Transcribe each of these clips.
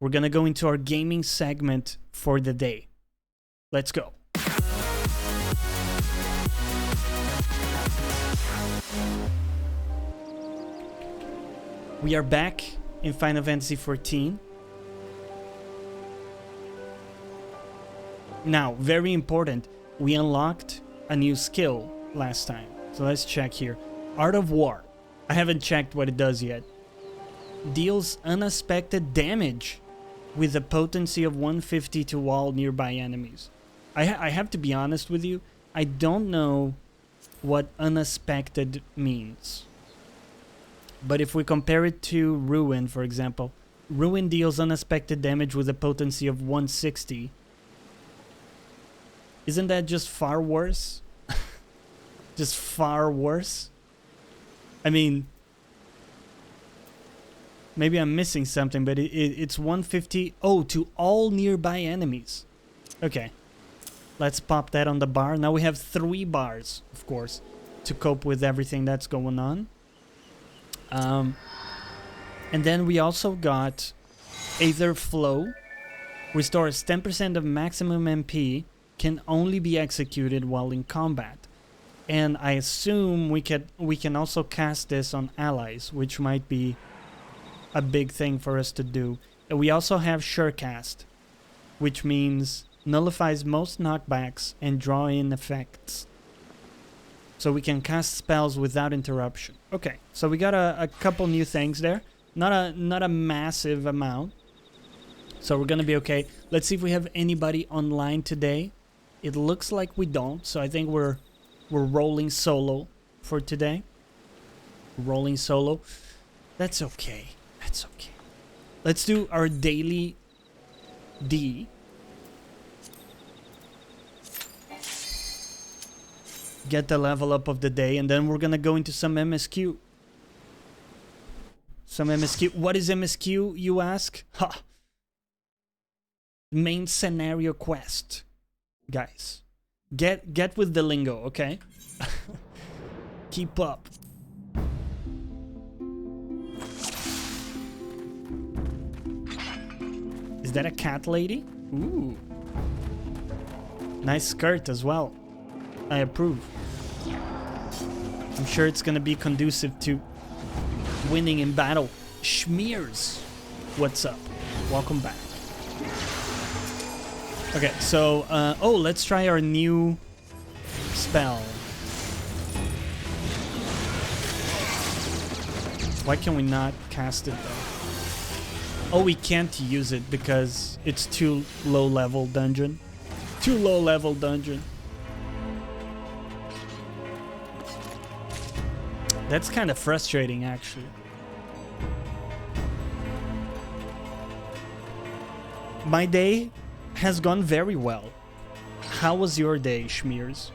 we're gonna go into our gaming segment for the day. Let's go. We are back in Final Fantasy XIV. Now, very important, we unlocked a new skill last time. So let's check here. Art of War. I haven't checked what it does yet. Deals unexpected damage with a potency of 150 to all nearby enemies. I have to be honest with you, I don't know what unexpected means. But if we compare it to Ruin, for example, Ruin deals unexpected damage with a potency of 160. Isn't that just far worse? Just far worse? I mean, maybe I'm missing something, but it's 150. Oh, to all nearby enemies. Okay. Let's pop that on the bar. Now we have 3 bars, of course, to cope with everything that's going on. And then we also got Aether Flow. Restores 10% of maximum MP. Can only be executed while in combat. And I assume we can also cast this on allies, which might be a big thing for us to do. And we also have Surecast, which means nullifies most knockbacks and draw in effects. So we can cast spells without interruption. Okay, so we got a couple new things there. Not a massive amount. So we're gonna be okay. Let's see if we have anybody online today. It looks like we don't, so I think we're rolling solo for today. Rolling solo. That's okay. That's okay. Let's do our daily D. Get the level up of the day, and then we're gonna go into some MSQ. Some MSQ. What is MSQ, you ask? Ha! Main scenario quest. Guys, get with the lingo, okay? Keep up. Is that a cat lady? Ooh. Nice skirt as well. I approve. I'm sure it's gonna be conducive to winning in battle. Schmears, what's up? Welcome back. Okay, so, oh, let's try our new spell. Why can we not cast it, though? Oh, we can't use it because it's too low-level dungeon. Too low-level dungeon. That's kind of frustrating, actually. My day has gone very well. How was your day, Schmears?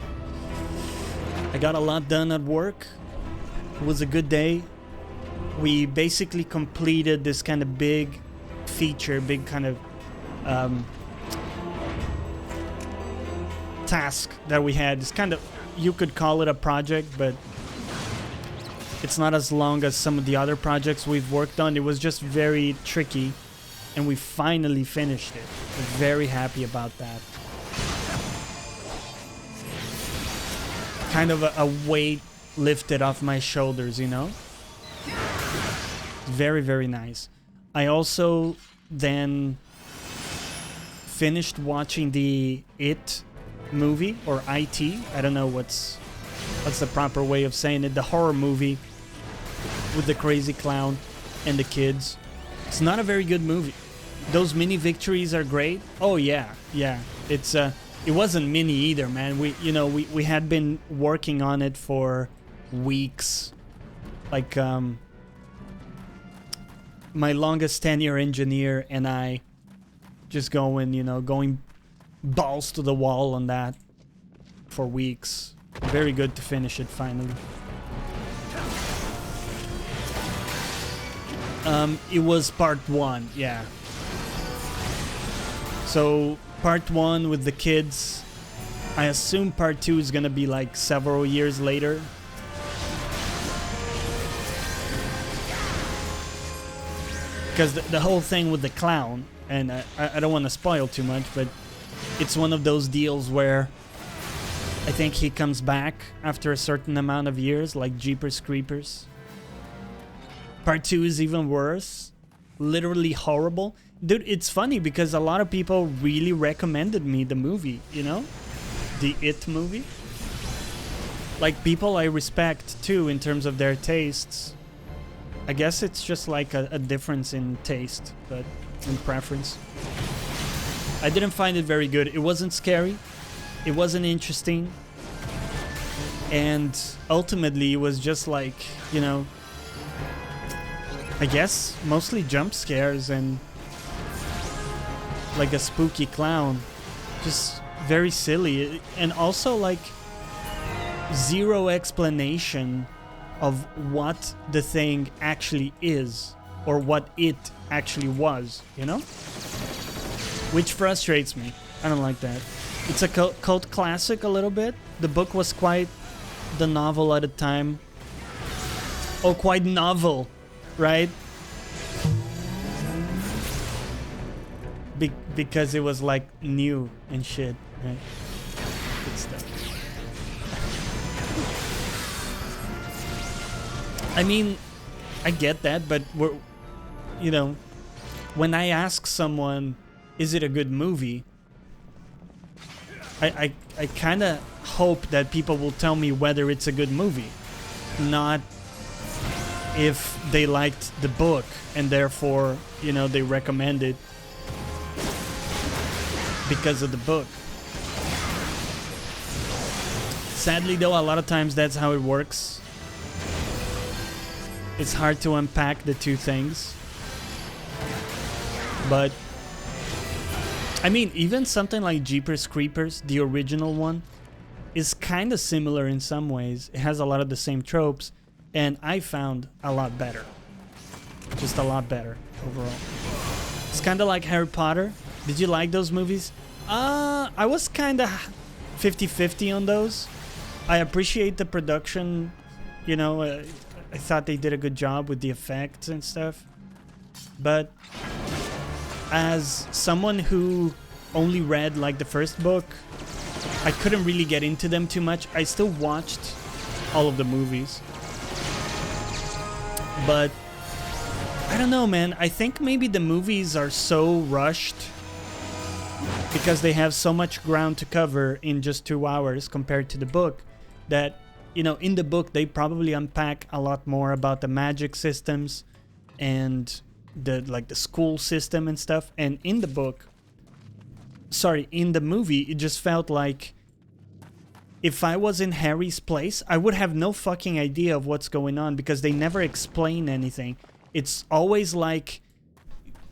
I got a lot done at work. It was a good day. We basically completed this kind of big feature, big kind of task that we had. It's kind of, you could call it a project, but it's not as long as some of the other projects we've worked on. It was just very tricky, and we finally finished it. We're very happy about that. Kind of a weight lifted off my shoulders, you know? Very, very nice. I also then finished watching the It movie, or IT. I don't know what's the proper way of saying it. The horror movie with the crazy clown and the kids. It's not a very good movie. Those mini victories are great. Oh yeah, yeah. It's it wasn't mini either, man. We had been working on it for weeks. Like my longest tenure engineer and I just going balls to the wall on that for weeks. Very good to finish it finally. It was part 1, yeah. So part 1 with the kids. I assume part 2 is gonna be like several years later. because the whole thing with the clown, and I don't want to spoil too much, but it's one of those deals where I think he comes back after a certain amount of years, like Jeepers Creepers. Part 2 is even worse. Literally horrible. Dude, it's funny because a lot of people really recommended me the movie, you know? The It movie. Like, people I respect, too, in terms of their tastes. I guess it's just like a difference in taste, but in preference. I didn't find it very good. It wasn't scary. It wasn't interesting. And ultimately, it was just like, you know, I guess mostly jump scares and like a spooky clown. Just very silly. And also like zero explanation of what the thing actually is or what it actually was, you know? Which frustrates me. I don't like that. It's a cult classic a little bit. The book was quite the novel at the time. Oh, quite novel, right? Because it was like new and shit, right? Good stuff. I mean, I get that, but we're, you know, when I ask someone, is it a good movie? I kind of hope that people will tell me whether it's a good movie, not if they liked the book and therefore, you know, they recommend it because of the book. Sadly, though, a lot of times that's how it works. It's hard to unpack the two things. But I mean, even something like Jeepers Creepers, the original one, is kind of similar in some ways. It has a lot of the same tropes, and I found a lot better. Just a lot better overall. It's kind of like Harry Potter. Did you like those movies? I was kind of 50-50 on those. I appreciate the production, you know, I thought they did a good job with the effects and stuff. But as someone who only read like the first book, I couldn't really get into them too much. I still watched all of the movies. But I don't know, man. I think maybe the movies are so rushed because they have so much ground to cover in just 2 hours compared to the book that, you know, in the book they probably unpack a lot more about the magic systems and the school system and stuff. And in the movie, it just felt like if I was in Harry's place, I would have no fucking idea of what's going on because they never explain anything. It's always like,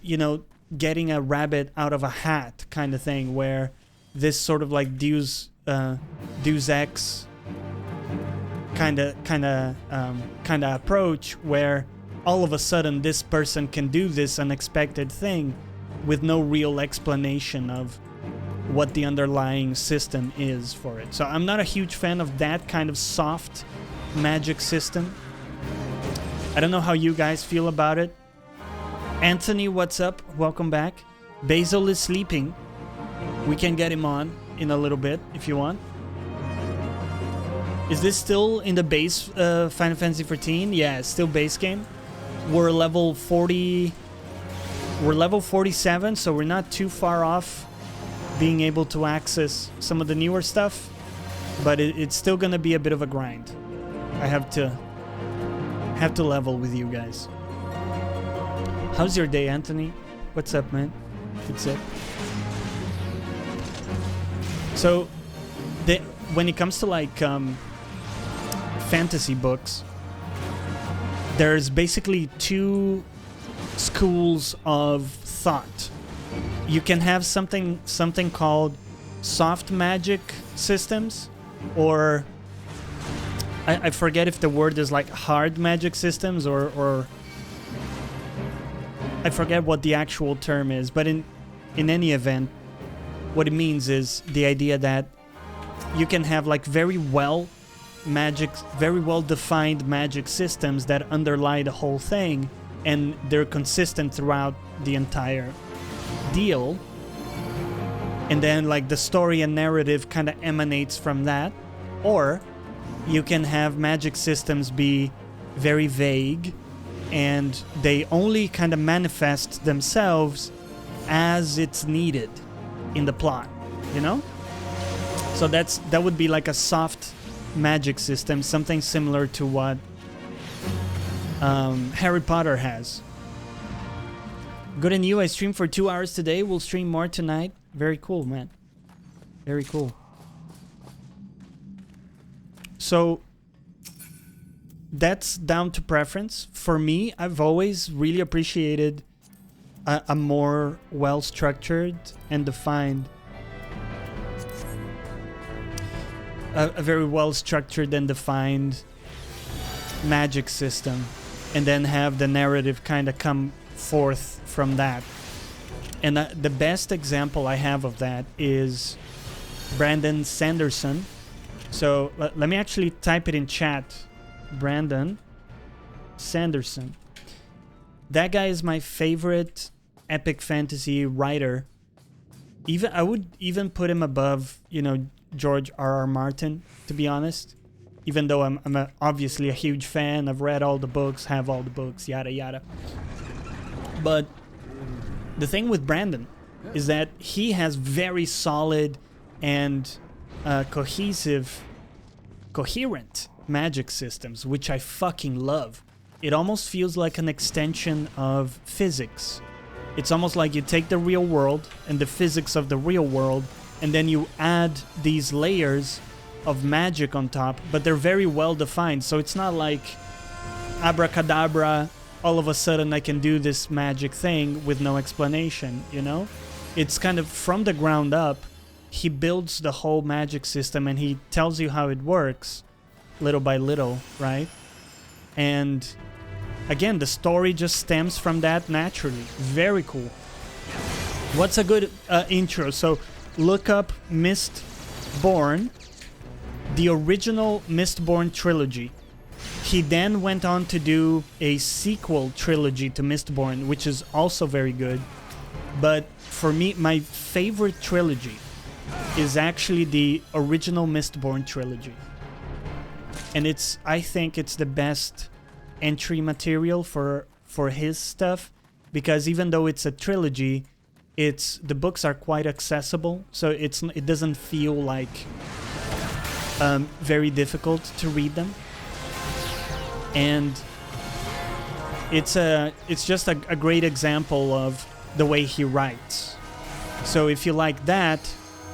you know, getting a rabbit out of a hat kind of thing, where this sort of like Deus Ex kind of approach, where all of a sudden this person can do this unexpected thing with no real explanation of what the underlying system is for it. So I'm not a huge fan of that kind of soft magic system. I don't know how you guys feel about it. Anthony, what's up? Welcome back. Basil is sleeping. We can get him on in a little bit if you want. Is this still in the base Final Fantasy XIV? Yeah, it's still base game. We're level 40. We're level 47, so we're not too far off being able to access some of the newer stuff. But it's still gonna be a bit of a grind. I have to level with you guys. How's your day, Anthony? What's up, man? What's up? So, when it comes to like fantasy books, there's basically two schools of thought. You can have something called soft magic systems, or I forget if the word is like hard magic systems, or I forget what the actual term is, but in any event, what it means is the idea that you can have like very well defined magic systems that underlie the whole thing, and they're consistent throughout the entire deal. And then like the story and narrative kind of emanates from that. Or you can have magic systems be very vague and they only kind of manifest themselves as it's needed in the plot, you know? So that would be like a soft magic system, something similar to what Harry Potter has. Good and you, I streamed for 2 hours today. We'll stream more tonight. Very cool, man. Very cool. So that's down to preference. For me, I've always really appreciated a more well-structured and defined, a very well-structured and defined magic system, and then have the narrative kind of come forth from that. And the best example I have of that is Brandon Sanderson. So let me actually type it in chat. Brandon Sanderson. That guy is my favorite epic fantasy writer. I would even put him above, George R.R. Martin, to be honest. Even though I'm obviously a huge fan. I've read all the books, have all the books, yada yada. But the thing with Brandon is that he has very solid and coherent magic systems, which I fucking love. It almost feels like an extension of physics. It's almost like you take the real world and the physics of the real world, and then you add these layers of magic on top, but they're very well defined. So it's not like abracadabra, all of a sudden I can do this magic thing with no explanation, It's kind of from the ground up. He builds the whole magic system and he tells you how it works little by little, right? And again, the story just stems from that naturally. Very cool. What's a good intro? So look up Mistborn, the original Mistborn trilogy. He then went on to do a sequel trilogy to Mistborn, which is also very good. But for me, my favorite trilogy is actually the original Mistborn trilogy. And I think it's the best entry material for his stuff, because even though it's a trilogy, the books are quite accessible, so it doesn't feel like very difficult to read them. And it's just a great example of the way he writes. So if you like that,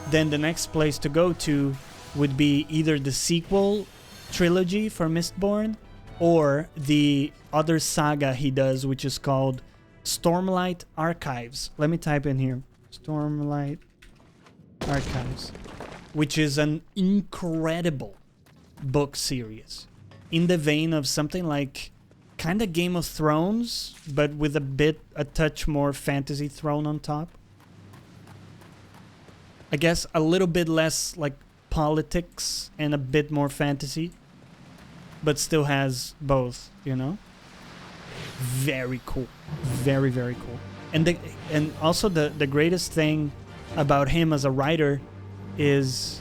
then the next place to go to would be either the sequel trilogy for Mistborn or the other saga he does, which is called Stormlight Archives. Let me type in here. Stormlight Archives, which is an incredible book series in the vein of something like kind of Game of Thrones, but with a touch more fantasy thrown on top. I guess a little bit less like politics and a bit more fantasy, but still has both, Very cool. Very, very cool. And also the greatest thing about him as a writer is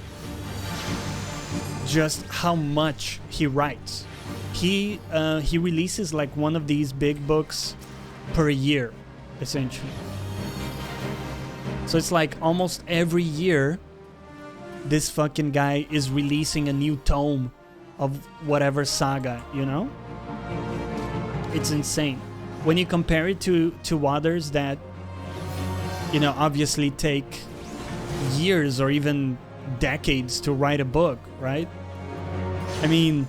just how much he writes. He releases like one of these big books per year, essentially. So it's like almost every year, this fucking guy is releasing a new tome of whatever saga, It's insane. When you compare it to others that, obviously take years or even decades to write a book, right? I mean,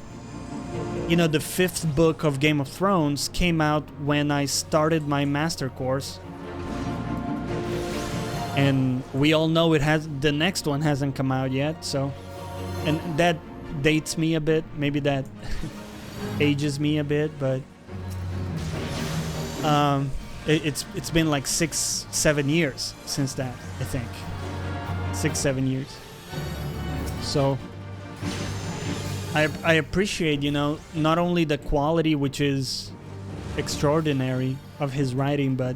the 5th book of Game of Thrones came out when I started my master course. And we all know the next one hasn't come out yet, so, and that dates me a bit. Maybe that ages me a bit, but it's been like 6-7 years since that, I think. 6-7 years. So I appreciate, not only the quality, which is extraordinary of his writing, but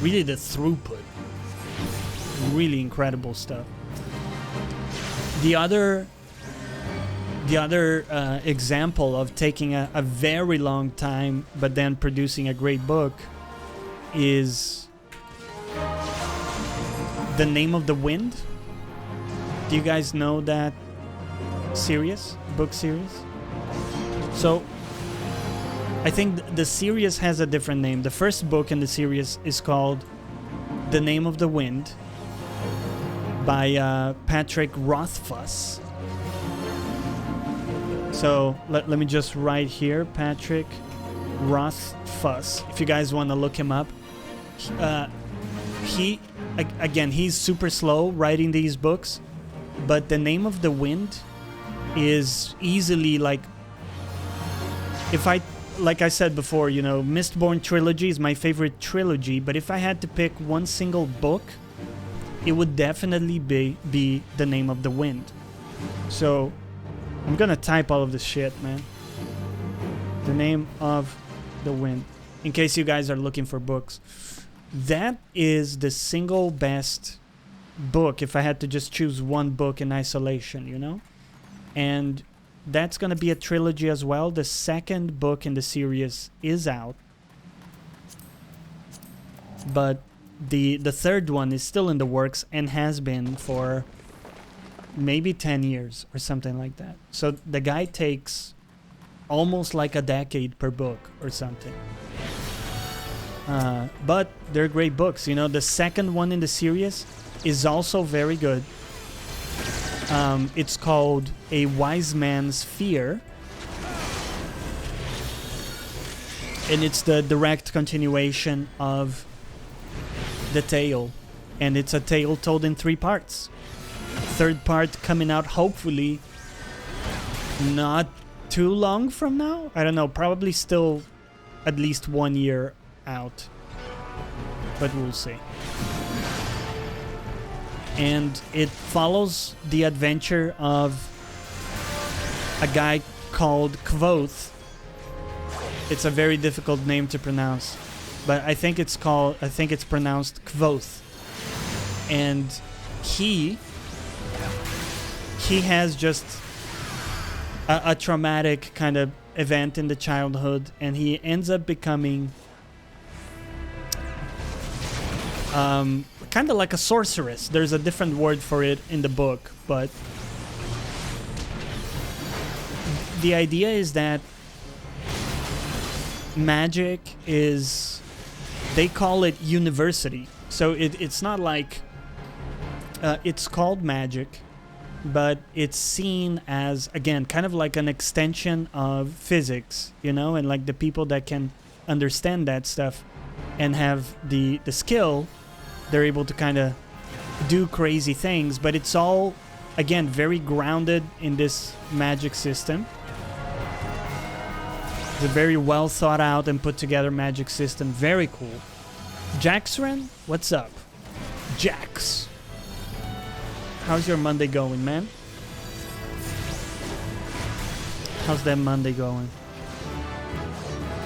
really the throughput. Really incredible stuff. The other example of taking a very long time but then producing a great book is The Name of the Wind. Do you guys know that book series? So I think the series has a different name. The first book in the series is called The Name of the Wind by Patrick Rothfuss. So let me just write here, Patrick Rothfuss, if you guys want to look him up. He's super slow writing these books, but The Name of the Wind is easily like I said before, you know, Mistborn trilogy is my favorite trilogy, but if I had to pick one single book, it would definitely be The Name of the Wind. So I'm gonna type all of this shit, man. The Name of the Wind, in case you guys are looking for books. That is the single best book if I had to just choose one book in isolation, you know? And that's gonna be a trilogy as well. The second book in the series is out, but the third one is still in the works and has been for maybe 10 years or something like that. So the guy takes almost like a decade per book or something. But they're great books. You know, the second one in the series is also very good. It's called A Wise Man's Fear. And it's the direct continuation of the tale. And it's a tale told in 3 parts. Third part coming out hopefully not too long from now. I don't know, probably still at least 1 year out. But we'll see. And it follows the adventure of a guy called Kvothe. It's a very difficult name to pronounce, but I think it's pronounced Kvothe. And he has just a traumatic kind of event in the childhood, and he ends up becoming kind of like a sorceress. There's a different word for it in the book, but the idea is that magic is, they call it university. So it's not like it's called magic, but it's seen as, again, kind of like an extension of physics, you know, and like the people that can understand that stuff and have the skill, they're able to kind of do crazy things. But it's all, again, very grounded in this magic system. It's a very well thought out and put together magic system. Very cool. Jaxren, what's up? Jax, how's your Monday going, man? How's that Monday going?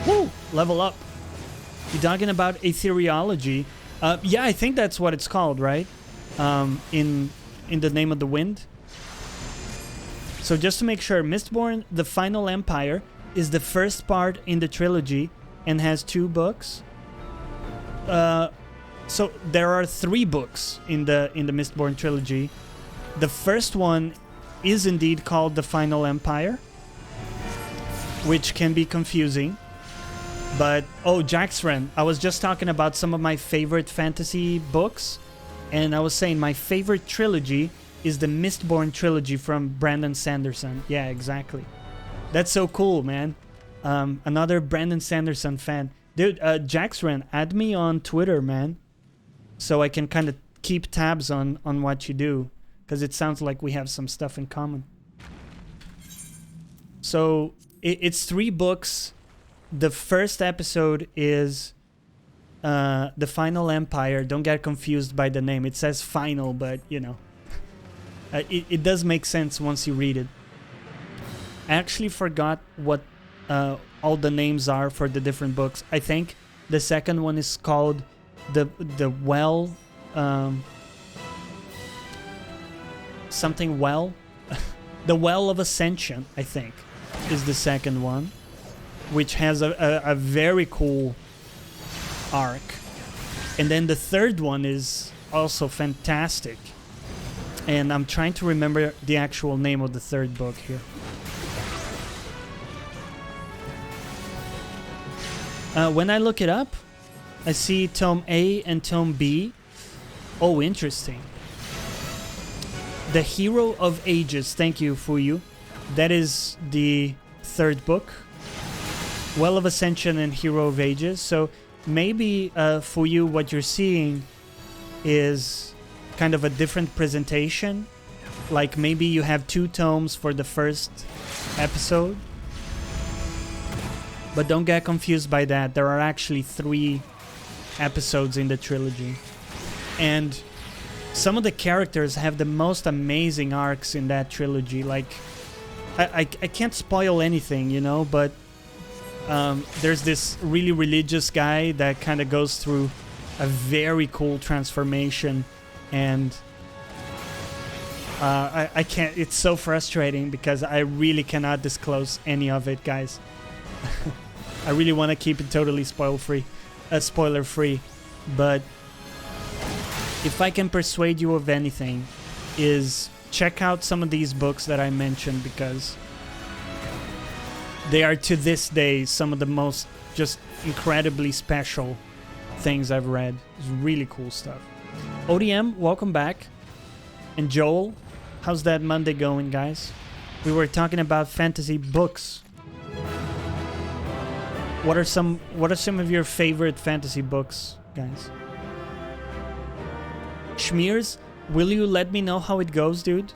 Woo! Level up. You're talking about aetheriology. Yeah, I think that's what it's called, right? In The Name of the Wind. So just to make sure, Mistborn, The Final Empire, is the first part in the trilogy and has 2 books. So there are 3 books in the Mistborn trilogy. The first one is indeed called The Final Empire, which can be confusing. But, oh, Jaxren, I was just talking about some of my favorite fantasy books, and I was saying my favorite trilogy is the Mistborn trilogy from Brandon Sanderson. Yeah, exactly. That's so cool, man. Another Brandon Sanderson fan. Dude, Jaxren, add me on Twitter, man, so I can kind of keep tabs on what you do, because it sounds like we have some stuff in common. So, it's 3 books. The first episode is The Final Empire. Don't get confused by the name. It says final, but, you know, it does make sense once you read it. I actually forgot what all the names are for the different books. I think the second one is called the well, something well, the Well of Ascension, I think, is the second one, which has a very cool arc. And then the third one is also fantastic. And I'm trying to remember the actual name of the third book here. When I look it up, I see Tome A and Tome B. Oh, interesting. The Hero of Ages. Thank you, Fuyu. That is the third book. Well of Ascension and Hero of Ages. So maybe for you, what you're seeing is kind of a different presentation. Like maybe you have 2 tomes for the first episode. But don't get confused by that. There are actually 3 episodes in the trilogy. And some of the characters have the most amazing arcs in that trilogy. Like, I can't spoil anything, you know, but there's this really religious guy that kind of goes through a very cool transformation. And I can't, it's so frustrating because I really cannot disclose any of it, guys. I really want to keep it totally spoiler-free. But if I can persuade you of anything, is check out some of these books that I mentioned, because they are to this day some of the most just incredibly special things I've read. It's really cool stuff. ODM, welcome back. And Joel, how's that Monday going, guys? We were talking about fantasy books. What are some of your favorite fantasy books, guys? Schmears, will you let me know how it goes, dude?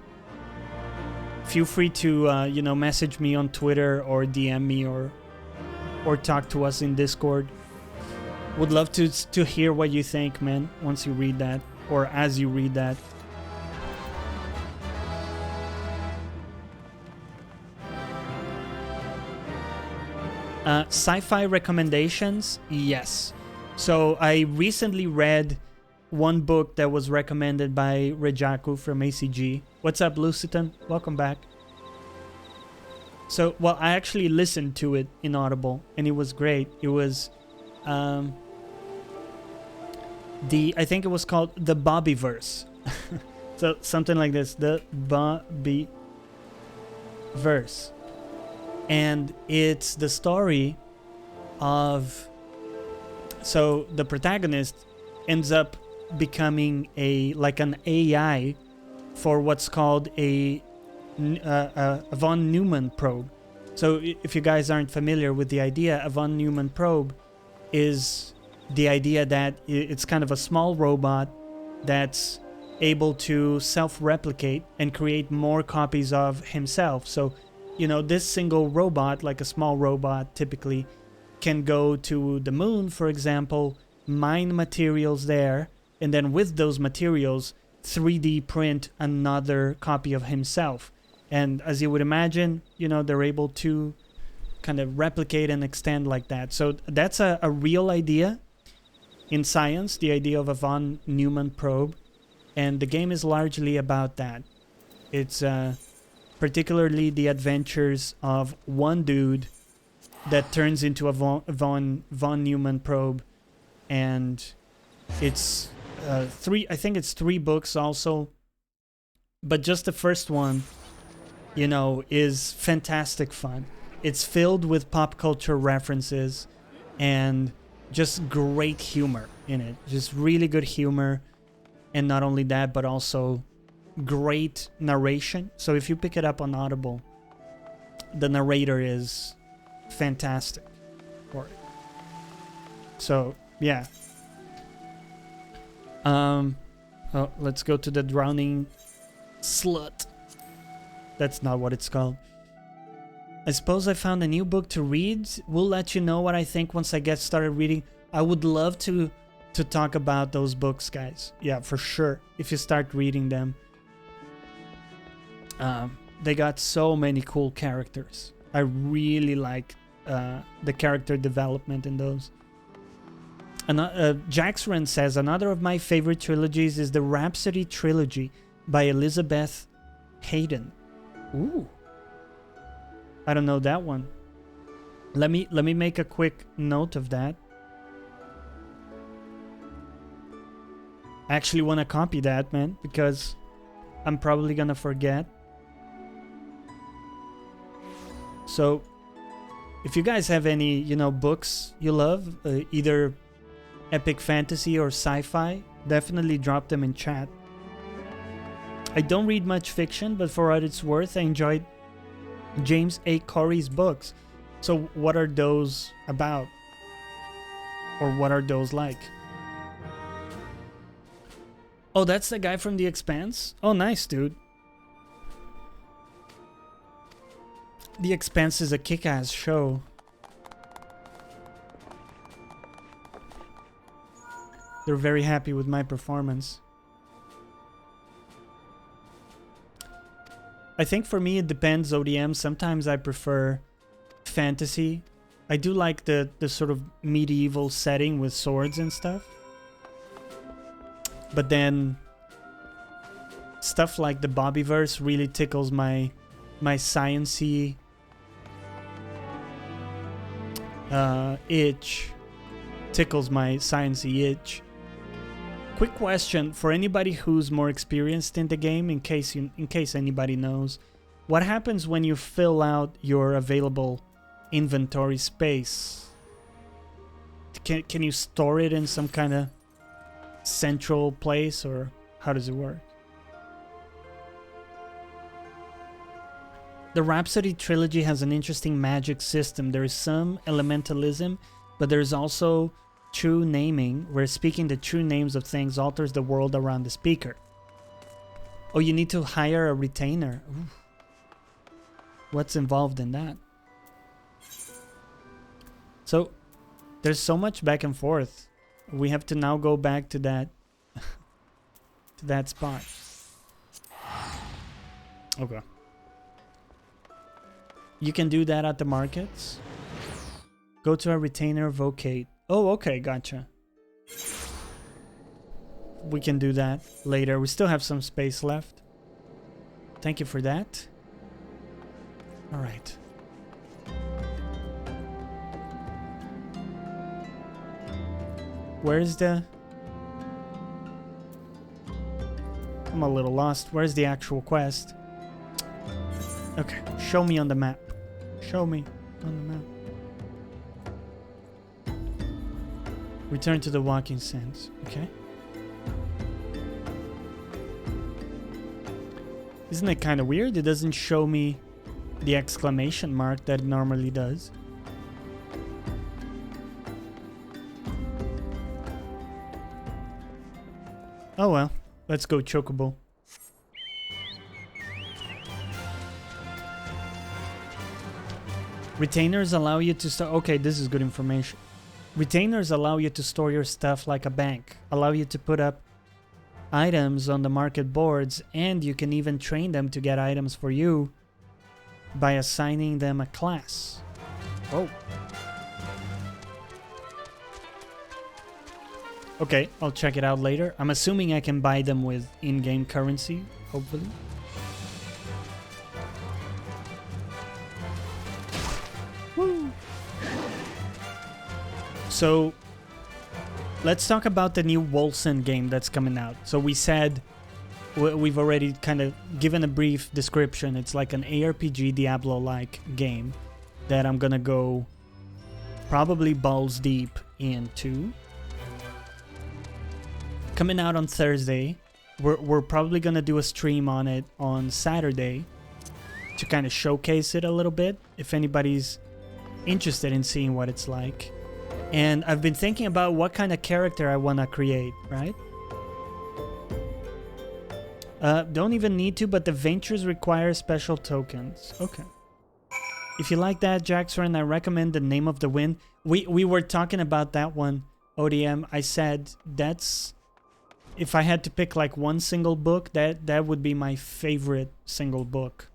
Feel free to you know, message me on Twitter or DM me or talk to us in Discord. Would love to hear what you think, man, once you read that or as you read that. Sci-fi recommendations? Yes. So I recently read one book that was recommended by Rejaku from ACG. What's up, Lucitan? Welcome back. So, well, I actually listened to it in Audible, and it was great. It was, I think it was called the Bobbyverse. So, something like this, the Bobbyverse. And it's the story of, so the protagonist ends up becoming an AI for what's called a von Neumann probe. So if you guys aren't familiar with the idea, a von Neumann probe is the idea that it's kind of a small robot that's able to self-replicate and create more copies of himself. So, you know, this single robot, like a small robot typically, can go to the moon, for example, mine materials there, and then with those materials 3D print another copy of himself. And as you would imagine, you know, they're able to kind of replicate and extend like that. So that's a real idea in science, the idea of a von Neumann probe. And the game is largely about that. It's particularly the adventures of one dude that turns into a von Neumann probe. And it's I think it's 3 books also. But just the first one, you know, is fantastic fun. It's filled with pop culture references and just great humor in it. Just really good humor. And not only that, but also great narration. So if you pick it up on Audible, the narrator is fantastic for it. So, yeah. Oh, let's go to the Drowning Slut. That's not what it's called. I suppose I found a new book to read. We'll let you know what I think once I get started reading. I would love to talk about those books, guys. Yeah, for sure. If you start reading them. They got so many cool characters. I really like the character development in those. And Jaxran says, another of my favorite trilogies is the Rhapsody trilogy by Elizabeth Hayden. Ooh, I don't know that one. Let me make a quick note of that. I actually want to copy that, man, because I'm probably gonna forget. So, if you guys have any, you know, books you love, either epic fantasy or sci-fi, definitely drop them in chat. I don't read much fiction, but for what it's worth, I enjoyed James A. Corey's books. So what are those about? Or what are those like? Oh, that's the guy from The Expanse? Oh, nice, dude. The Expanse is a kick-ass show. They're very happy with my performance. I think for me it depends, ODM. Sometimes I prefer fantasy. I do like the sort of medieval setting with swords and stuff. But then stuff like the Bobbyverse really tickles my science-y itch. Tickles my science-y itch. Quick question for anybody who's more experienced in the game, in case anybody knows, what happens when you fill out your available inventory space? Can you store it in some kind of central place, or how does it work? The Rhapsody trilogy has an interesting magic system. There is some elementalism, but there's also true naming, where speaking the true names of things alters the world around the speaker. Oh, you need to hire a retainer. Ooh. What's involved in that? So, there's so much back and forth. We have to now go back to that to that spot. Okay. You can do that at the markets. Go to a retainer, vocate. Oh, okay, gotcha. We can do that later. We still have some space left. Thank you for that. All right. Where's the... I'm a little lost. Where's the actual quest? Okay, show me on the map. Show me on the map. Return to the walking sands. Okay. Isn't it kind of weird? It doesn't show me the exclamation mark that it normally does. Oh well. Let's go, Chocobo. Retainers allow you to store... Okay, this is good information. Retainers allow you to store your stuff like a bank, allow you to put up items on the market boards, and you can even train them to get items for you by assigning them a class. Oh. Okay, I'll check it out later. I'm assuming I can buy them with in-game currency, hopefully. Woo! So, let's talk about the new Wolcen game that's coming out. So we said, we've already kind of given a brief description. It's like an ARPG Diablo-like game that I'm gonna go probably balls deep into. Coming out on Thursday. We're probably gonna do a stream on it on Saturday to kind of showcase it a little bit, if anybody's interested in seeing what it's like. And I've been thinking about what kind of character I want to create, right? Don't even need to, but the ventures require special tokens. Okay. If you like that, Jackson, I recommend The Name of the Wind. We were talking about that one, ODM. I said that's... If I had to pick like one single book, that would be my favorite single book.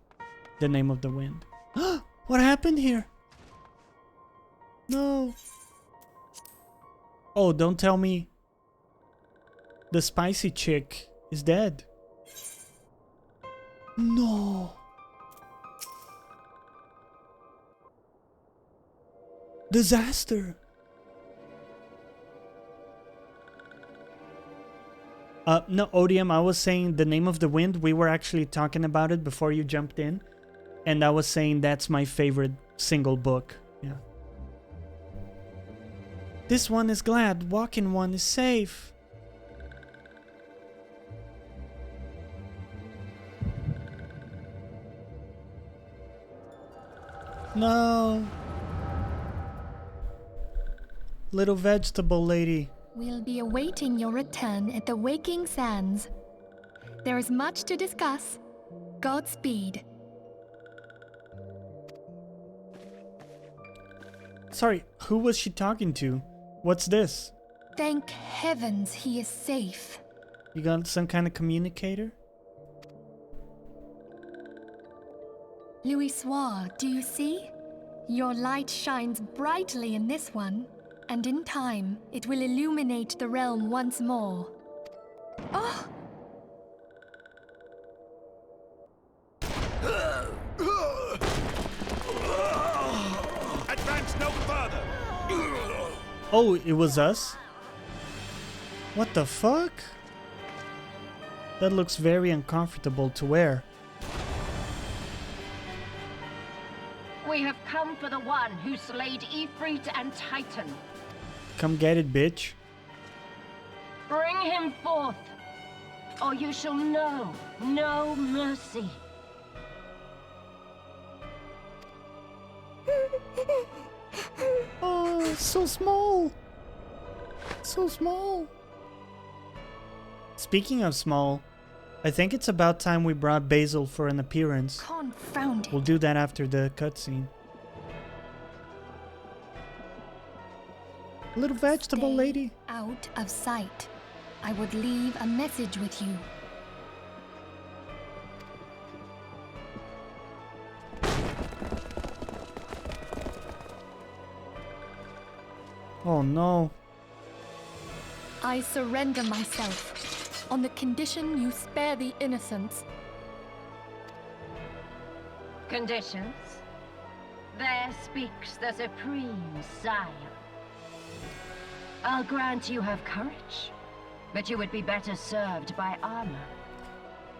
The Name of the Wind. What happened here? No. Oh, don't tell me the spicy chick is dead. No. Disaster. No, Odium, I was saying the name of the wind. We were actually talking about it before you jumped in. And I was saying that's my favorite single book. Yeah. This one is glad. Walking one is safe. No. Little vegetable lady. We'll be awaiting your return at the Waking Sands. There is much to discuss. Godspeed. Sorry, who was she talking to? What's this? Thank heavens he is safe. You got some kind of communicator? Louis Soir, do you see? Your light shines brightly in this one, and in time, it will illuminate the realm once more. Oh! Advance no further! Oh, it was us? What the fuck? That looks very uncomfortable to wear. We have come for the one who slayed Ifrit and Titan. Come get it, bitch. Bring him forth, or you shall know no mercy. Oh, so small. So small. Speaking of small, I think it's about time we brought Basil for an appearance. Confound it. We'll do that after the cutscene. Little vegetable Stay lady. out of sight. I would leave a message with you. Oh no. I surrender myself, on the condition you spare the innocents. Conditions? There speaks the Supreme Sire. I'll grant you have courage, but you would be better served by armor.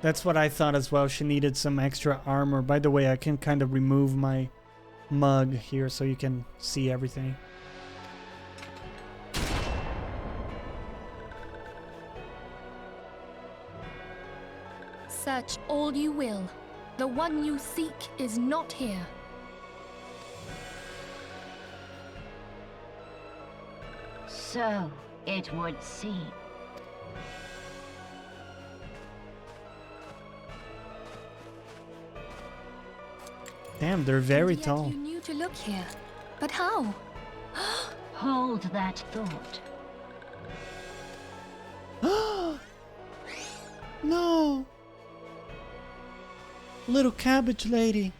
That's what I thought as well. She needed some extra armor. By the way, I can kind of remove my mug here so you can see everything. Search all you will. The one you seek is not here. So it would seem. Damn, they're very And yet tall. You knew to look here, but how? Hold that thought. No! Little cabbage lady.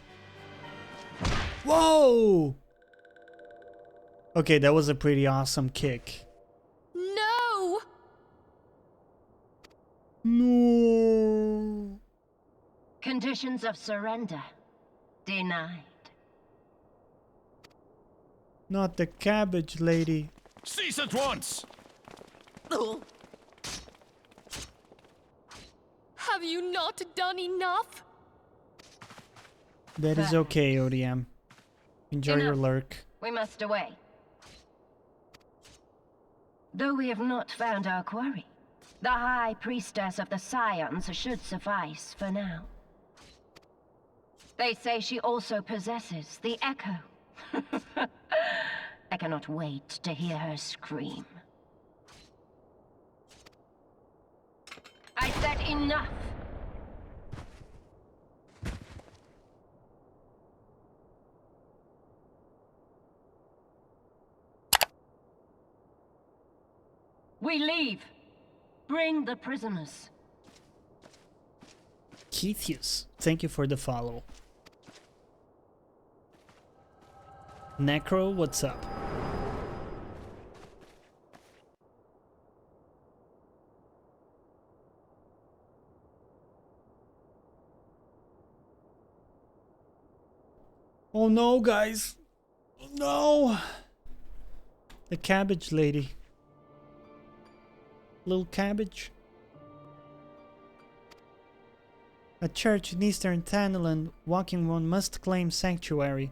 Whoa! Okay, that was a pretty awesome kick. No! No! Conditions of surrender denied. Not the cabbage lady. Cease at once! Have you not done enough? That is okay, ODM. Enjoy your Enough. lurk. We must away. Though we have not found our quarry, the High Priestess of the Scions should suffice for now. They say she also possesses the Echo. I cannot wait to hear her scream. I said enough! We leave. Bring the prisoners. Keithius, thank you for the follow. Necro, what's up? Oh no, guys. No. The cabbage lady. Little cabbage. A church in eastern Thanalan, Walking One must claim sanctuary.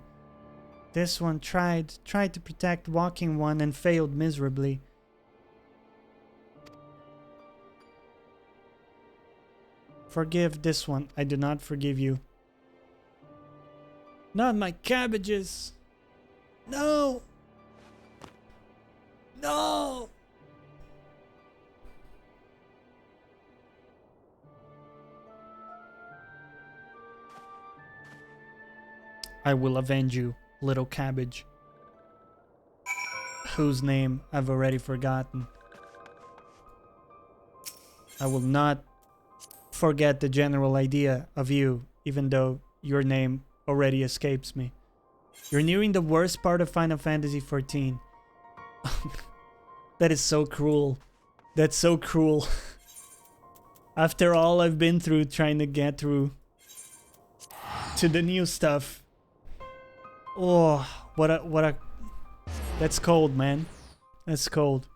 This one tried to protect Walking One and failed miserably. Forgive this one. I do not forgive you. Not my cabbages. No. No. I will avenge you, little cabbage. Whose name I've already forgotten. I will not forget the general idea of you, even though your name already escapes me. You're nearing the worst part of Final Fantasy XIV. That is so cruel. That's so cruel. After all I've been through trying to get through to the new stuff. Oh, what a... That's cold, man. That's cold.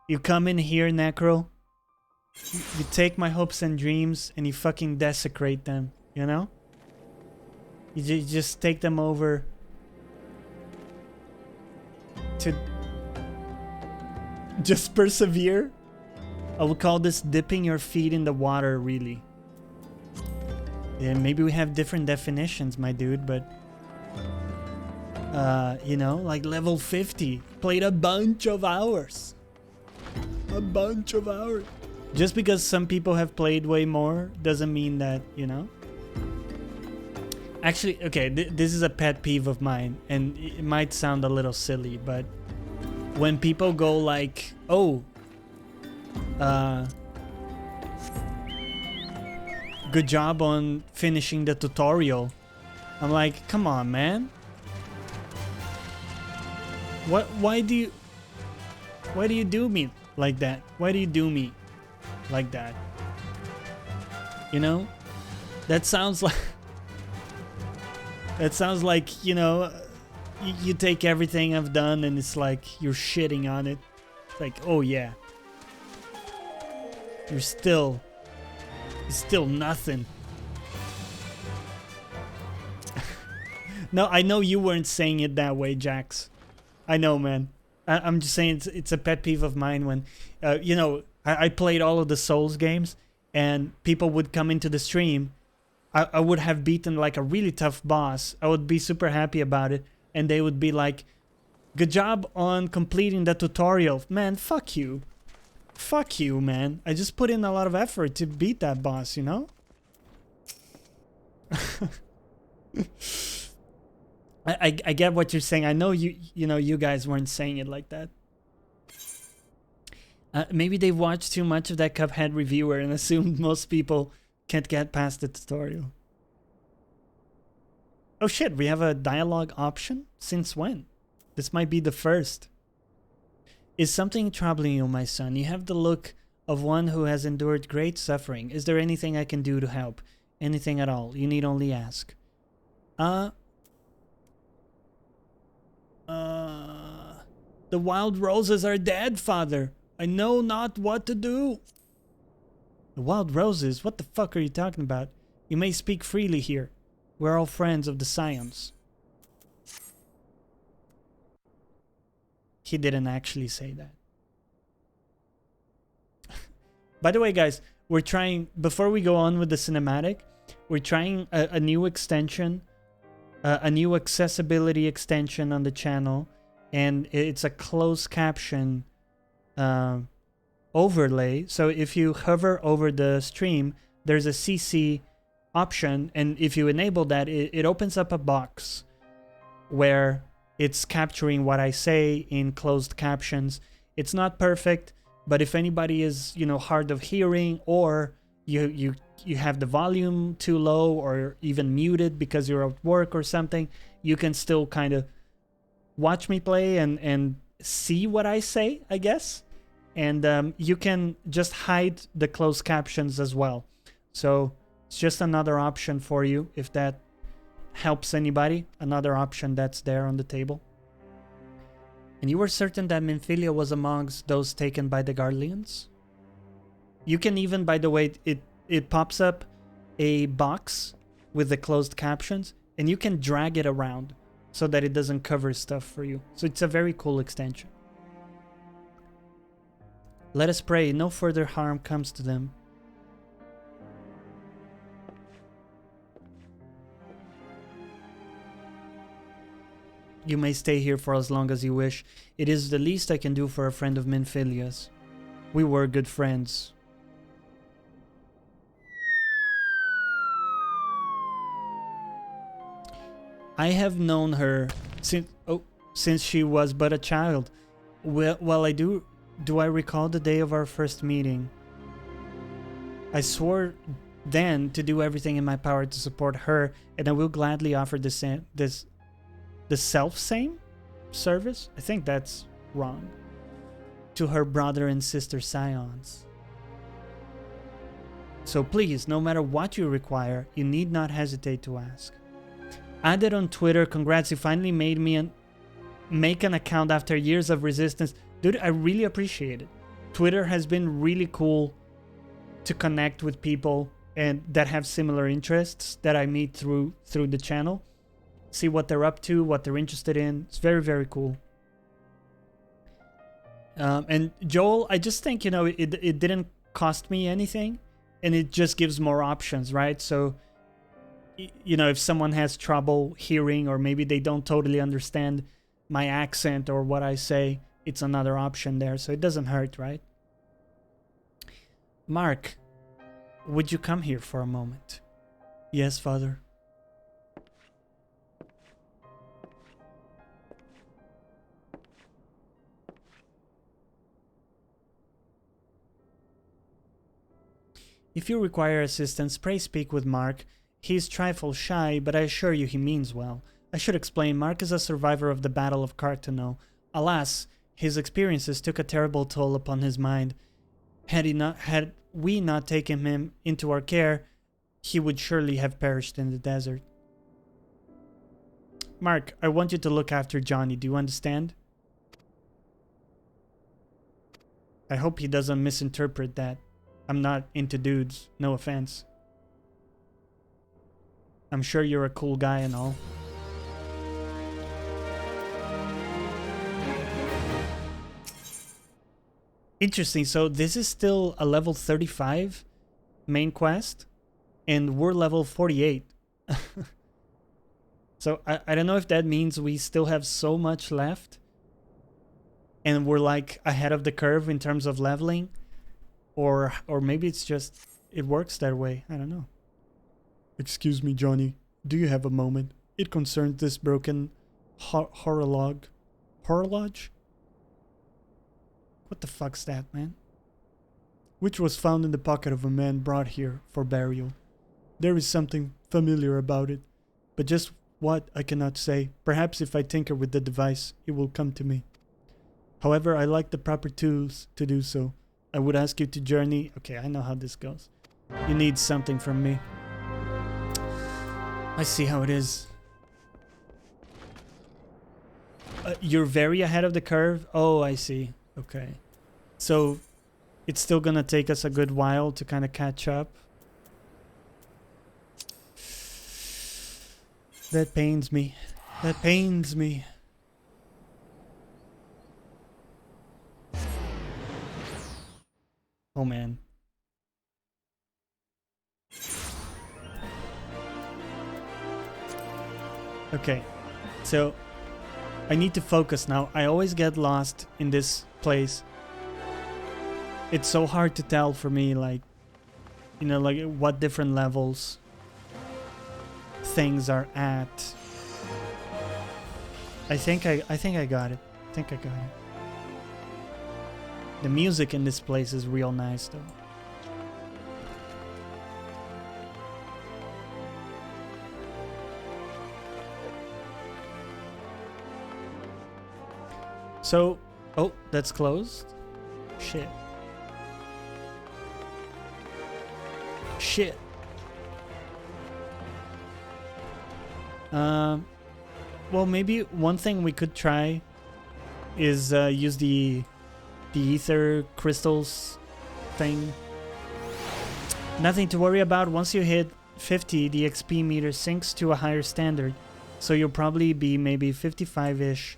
You come in here, Necro. You take my hopes and dreams and you fucking desecrate them, you know? You just take them over to just persevere. I would call this dipping your feet in the water, really. Yeah, maybe we have different definitions, my dude, but you know, like level 50, played a bunch of hours. A bunch of hours. Just because some people have played way more doesn't mean that, you know. Actually, okay, this is a pet peeve of mine, and it might sound a little silly, but when people go like, oh, good job on finishing the tutorial, I'm like, come on, man. Why do you do me like that? Why do you do me like that? You know? That sounds like you know, you take everything I've done and it's like you're shitting on it. Like, oh yeah. You're still nothing. No, I know you weren't saying it that way, Jax. I know, man. I'm just saying it's a pet peeve of mine when, you know, I played all of the Souls games and people would come into the stream. I would have beaten like a really tough boss. I would be super happy about it. And they would be like, good job on completing the tutorial. Man, fuck you. Fuck you, man. I just put in a lot of effort to beat that boss, you know? I get what you're saying. I know you know, you guys weren't saying it like that. Maybe they watched too much of that Cuphead reviewer and assumed most people can't get past the tutorial. Oh shit, we have a dialogue option? Since when? This might be the first. Is something troubling you, my son? You have the look of one who has endured great suffering. Is there anything I can do to help? Anything at all? You need only ask. The wild roses are dead, father. I know not what to do. The wild roses? What the fuck are you talking about? You may speak freely here. We're all friends of the Scions. He didn't actually say that. By the way, guys, we're trying, before we go on with the cinematic, we're trying a new extension, a new accessibility extension on the channel, and it's a closed caption overlay. So if you hover over the stream, there's a CC option, and if you enable that, it opens up a box where it's capturing what I say in closed captions. It's not perfect, but if anybody is, you know, hard of hearing, or you have the volume too low or even muted because you're at work or something, you can still kind of watch me play and see what I say, I guess. And you can just hide the closed captions as well. So it's just another option for you if that helps anybody, another option that's there on the table. And you were certain that Minfilia was amongst those taken by the Garleans? You can even, by the way, it pops up a box with the closed captions, and you can drag it around so that it doesn't cover stuff for you. So it's a very cool extension. Let us pray no further harm comes to them. You may stay here for as long as you wish. It is the least I can do for a friend of Minfilia's. We were good friends. I have known her since she was but a child. Well, do I recall the day of our first meeting? I swore then to do everything in my power to support her, and I will gladly offer the self-same service? I think that's wrong. To her brother and sister scions. So please, no matter what you require, you need not hesitate to ask. Added on Twitter, congrats, you finally made me make an account after years of resistance. Dude, I really appreciate it. Twitter has been really cool to connect with people and that have similar interests that I meet through the channel. See what they're up to, what they're interested in. It's very, very cool. And Joel, I just think, it didn't cost me anything, and it just gives more options, right? So, if someone has trouble hearing, or maybe they don't totally understand my accent or what I say, it's another option there. So it doesn't hurt, right? Mark, would you come here for a moment? Yes, Father. If you require assistance, pray speak with Mark. He is trifle shy, but I assure you he means well. I should explain, Mark is a survivor of the Battle of Cartano. Alas, his experiences took a terrible toll upon his mind. Had we not taken him into our care, he would surely have perished in the desert. Mark, I want you to look after Jonny, do you understand? I hope he doesn't misinterpret that. I'm not into dudes, no offense. I'm sure you're a cool guy and all. Interesting, so this is still a level 35 main quest, and we're level 48. So I don't know if that means we still have so much left, and we're like ahead of the curve in terms of leveling, or maybe it's just, it works that way, I don't know. Excuse me, Jonny, do you have a moment? It concerns this broken horologe? What the fuck's that, man? Which was found in the pocket of a man brought here for burial. There is something familiar about it, but just what I cannot say. Perhaps if I tinker with the device, it will come to me. However, I lack the proper tools to do so. I would ask you to journey... Okay, I know how this goes. You need something from me. I see how it is. You're very ahead of the curve? Oh, I see. Okay. So, it's still gonna take us a good while to kind of catch up. That pains me. That pains me. Oh, man. Okay. So, I need to focus now. I always get lost in this place. It's so hard to tell for me, like, like what different levels things are at. I think I got it. The music in this place is real nice, though. So, oh, that's closed. Shit. Well, maybe one thing we could try is use the ether crystals thing. Nothing to worry about. Once you hit 50, the XP meter sinks to a higher standard, so you'll probably be maybe 55-ish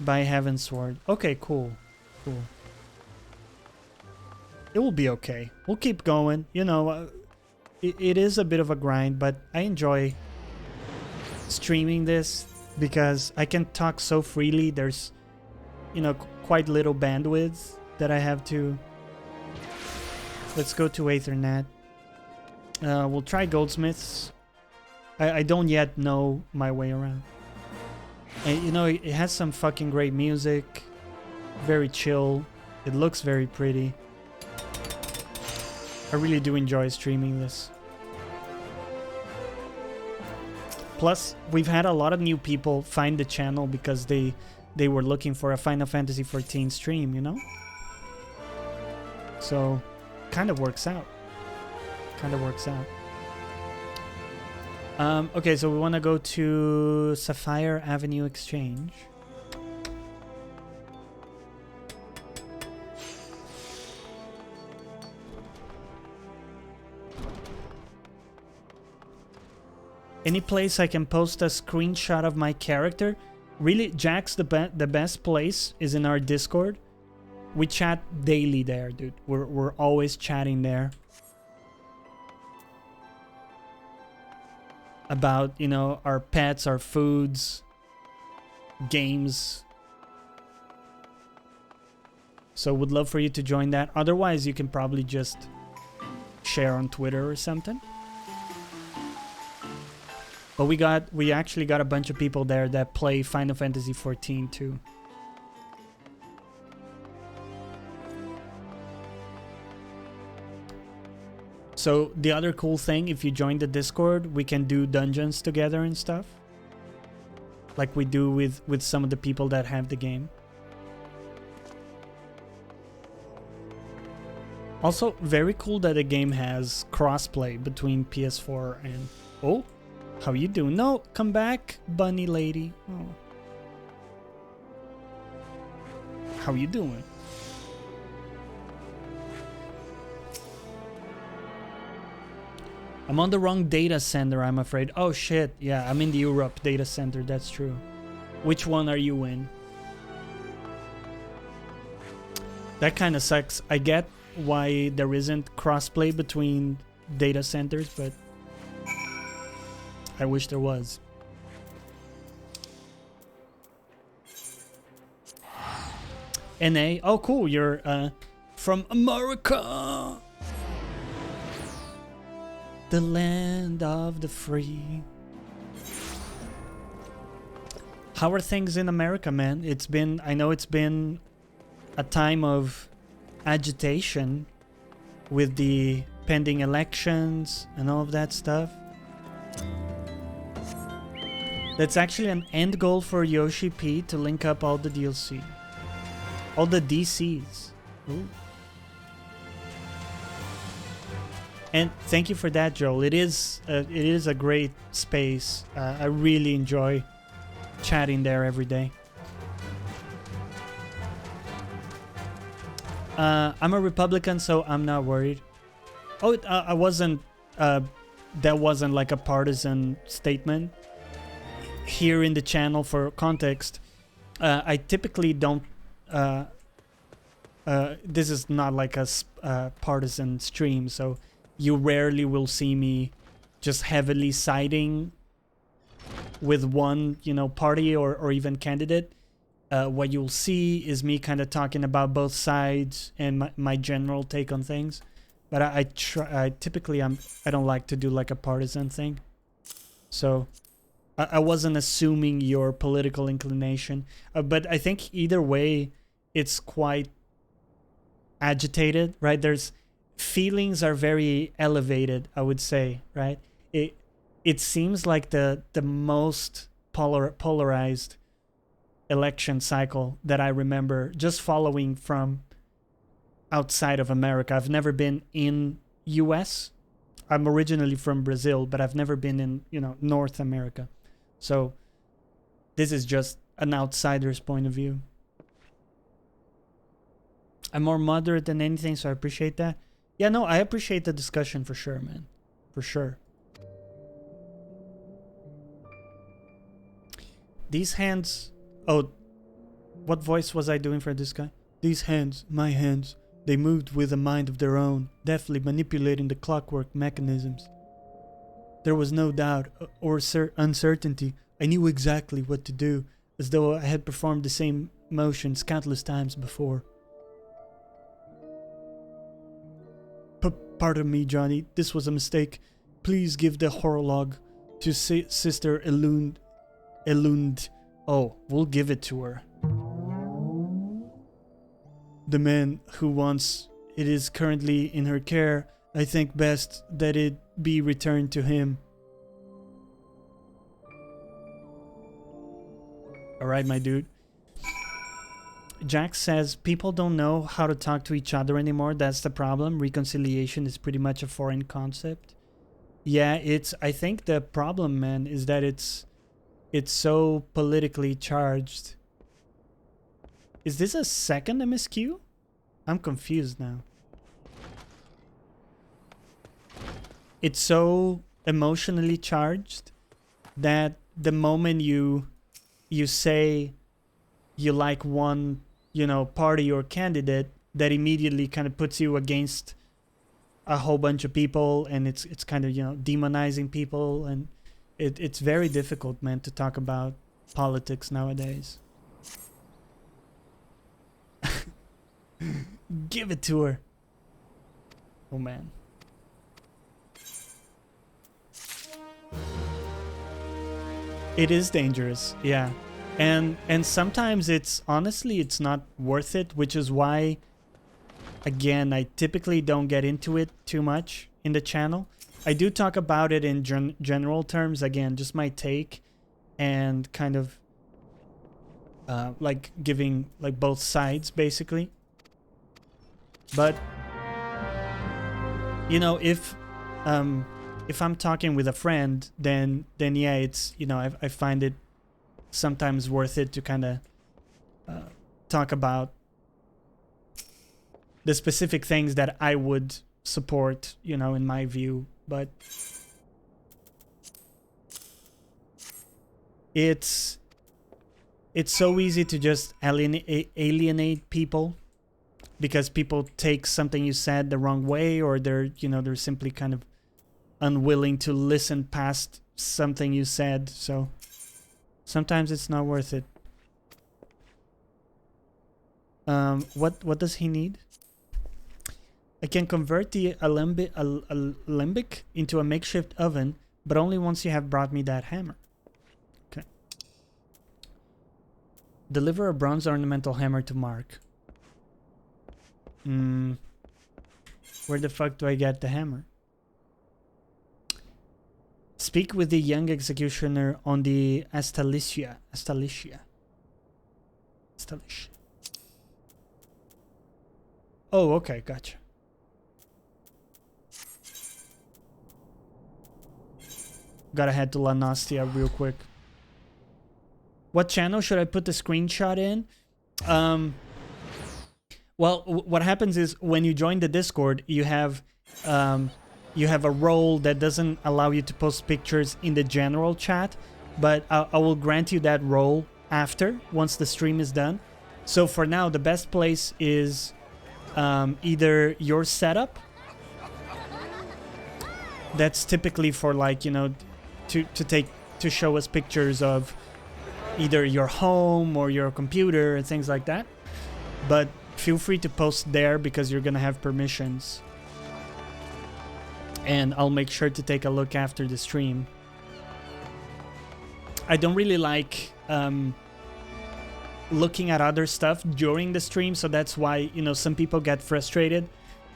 by Heavensward. Okay, cool. Cool. It will be okay. We'll keep going. You know, it is a bit of a grind, but I enjoy streaming this because I can talk so freely. There's, you know, quite little bandwidth that I have to. Let's go to Aethernet. We'll try Goldsmiths. I don't yet know my way around. And, you know, it has some fucking great music. Very chill. It looks very pretty. I really do enjoy streaming this. Plus, we've had a lot of new people find the channel because they were looking for a Final Fantasy XIV stream, you know? So, kind of works out. Kind of works out. Okay, so we want to go to Sapphire Avenue Exchange. Any place I can post a screenshot of my character? Really, Jack's the best place is in our Discord. We chat daily there, dude. We're always chatting there. About, you know, our pets, our foods, games. So would love for you to join that. Otherwise, you can probably just share on Twitter or something. But we actually got a bunch of people there that play Final Fantasy XIV too. So the other cool thing, if you join the Discord, we can do dungeons together and stuff. Like we do with some of the people that have the game. Also, very cool that the game has crossplay between PS4 and... Oh! How you doing? No, come back, bunny lady. Oh. How you doing? I'm on the wrong data center, I'm afraid. Oh shit, yeah, I'm in the Europe data center, that's true. Which one are you in? That kind of sucks. I get why there isn't crossplay between data centers, but I wish there was. NA? Oh, cool. You're from America. The land of the free. How are things in America, man? I know it's been a time of agitation with the pending elections and all of that stuff. That's actually an end goal for Yoshi P to link up all the DLC. All the DCs. Ooh. And thank you for that, Joel. It is a great space. I really enjoy chatting there every day. I'm a Republican, so I'm not worried. Oh, I wasn't... that wasn't like a partisan statement. Here in the channel, for context, I typically don't... this is not like a partisan stream, so you rarely will see me just heavily siding with one, you know, party or even candidate. What you'll see is me kind of talking about both sides and my general take on things. But I typically I don't like to do like a partisan thing. So I wasn't assuming your political inclination, but I think either way, it's quite agitated, right? There's feelings are very elevated, I would say, right? It seems like the most polarized election cycle that I remember just following from outside of America. I've never been in US, I'm originally from Brazil, but I've never been in, North America. So this is just an outsider's point of view. I'm more moderate than anything, so I appreciate that. Yeah, no, I appreciate the discussion for sure, man. For sure. These hands... Oh, what voice was I doing for this guy? These hands, my hands, they moved with a mind of their own, deftly manipulating the clockwork mechanisms. There was no doubt or uncertainty. I knew exactly what to do, as though I had performed the same motions countless times before. Pardon me, Jonny, this was a mistake. Please give the horologe to Sister Elund. Oh, we'll give it to her. The man who wants it is currently in her care. I think best that it be returned to him. Alright, my dude. Jack says, people don't know how to talk to each other anymore. That's the problem. Reconciliation is pretty much a foreign concept. Yeah, I think the problem, man, is that it's so politically charged. Is this a second MSQ? I'm confused now. It's so emotionally charged that the moment you say you like one, party or candidate, that immediately kind of puts you against a whole bunch of people, and it's kind of, demonizing people, and it's very difficult, man, to talk about politics nowadays. Give it to her. Oh man. It is dangerous, yeah. And sometimes it's not worth it, which is why, again, I typically don't get into it too much in the channel. I do talk about it in general terms, again, just my take, and kind of like giving like both sides basically. But if I'm talking with a friend, then yeah, it's I find it sometimes worth it to kind of talk about the specific things that I would support, in my view. But it's so easy to just alienate people, because people take something you said the wrong way, or they're simply kind of unwilling to listen past something you said. So sometimes it's not worth it. What does he need? I can convert the alembic into a makeshift oven, but only once you have brought me that hammer. Okay. Deliver a bronze ornamental hammer to Mark. Where the fuck do I get the hammer? Speak with the young executioner on the Astalicia. Oh, okay, gotcha. Gotta head to La Nastia real quick. What channel should I put the screenshot in? Well, what happens is when you join the Discord, you have a role that doesn't allow you to post pictures in the general chat, but I will grant you that role after, once the stream is done. So for now, the best place is either your setup. That's typically for like, to show us pictures of either your home or your computer and things like that. But feel free to post there, because you're gonna have permissions. And I'll make sure to take a look after the stream. I don't really like looking at other stuff during the stream, so that's why, some people get frustrated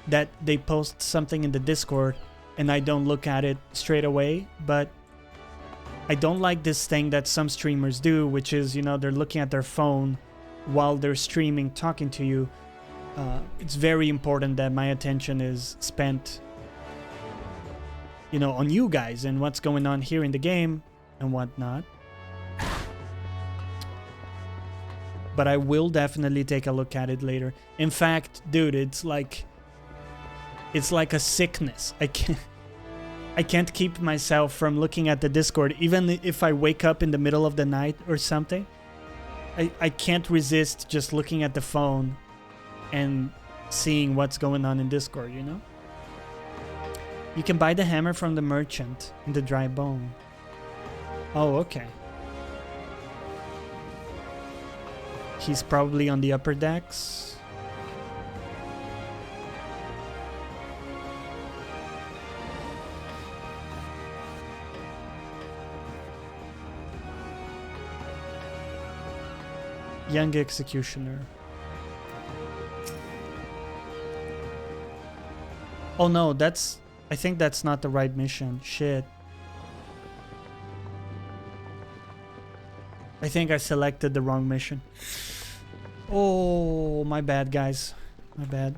that they post something in the Discord and I don't look at it straight away. But I don't like this thing that some streamers do, which is, they're looking at their phone while they're streaming, talking to you. It's very important that my attention is spent you know, on you guys and what's going on here in the game and whatnot. But I will definitely take a look at it later. In fact, dude, it's like a sickness. I can't keep myself from looking at the Discord, even if I wake up in the middle of the night or something. I can't resist just looking at the phone and seeing what's going on in Discord, you know? You can buy the hammer from the merchant in the dry bone. Oh, okay. He's probably on the upper decks. Young executioner. Oh no, I think that's not the right mission. Shit. I think I selected the wrong mission. Oh, my bad, guys. My bad.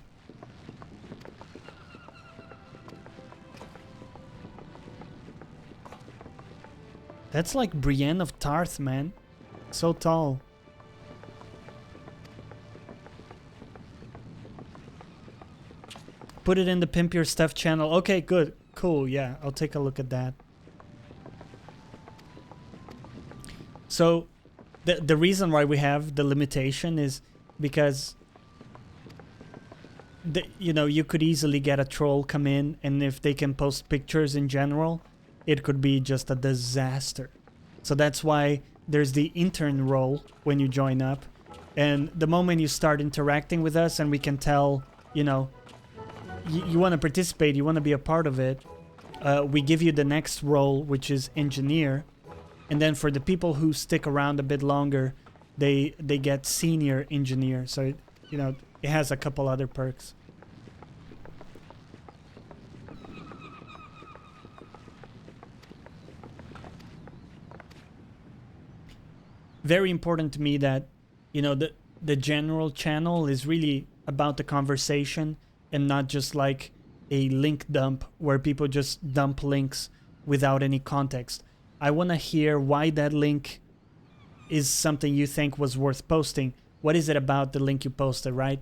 That's like Brienne of Tarth, man. So tall. Put it in the Pimp Your Stuff channel. Okay, good. Cool, yeah. I'll take a look at that. So, the reason why we have the limitation is because you know, you could easily get a troll come in, and if they can post pictures in general, it could be just a disaster. So that's why there's the intern role when you join up, and the moment you start interacting with us and we can tell, you know, you want to participate, you want to be a part of it, we give you the next role, which is engineer. And then for the people who stick around a bit longer, they get senior engineer. So, you know, it has a couple other perks. Very important to me that, you know, the general channel is really about the conversation and not just like a link dump where people just dump links without any context. I want to hear why that link is something you think was worth posting. What is it about the link you posted, right?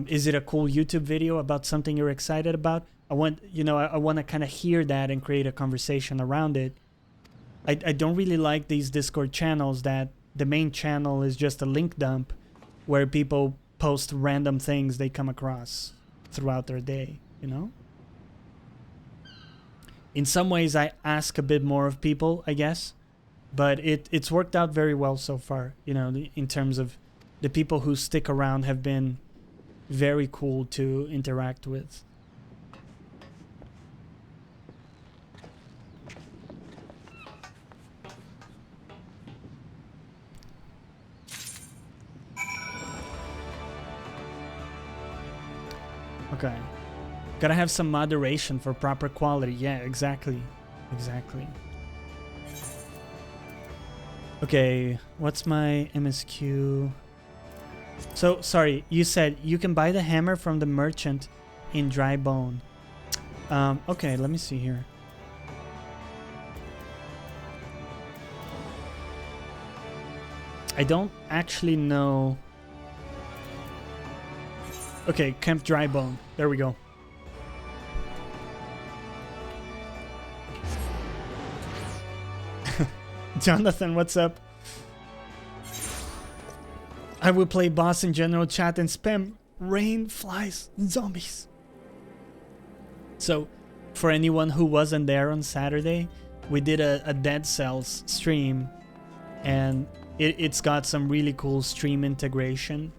Is it a cool YouTube video about something you're excited about? I want to kind of hear that and create a conversation around it. I don't really like these Discord channels that the main channel is just a link dump where people post random things they come across throughout their day, you know? In some ways, I ask a bit more of people, I guess, but it's worked out very well so far, you know, in terms of the people who stick around have been very cool to interact with. Okay. Gotta have some moderation for proper quality. Yeah, exactly. Exactly. Okay, what's my MSQ? So, sorry, you said you can buy the hammer from the merchant in dry bone. Okay, let me see here. I don't actually know. Okay, Camp Dry Bone. There we go. Jonathan, what's up? I will play boss in general chat and spam rain, flies, zombies. So, for anyone who wasn't there on Saturday, we did a Dead Cells stream, and it's got some really cool stream integration.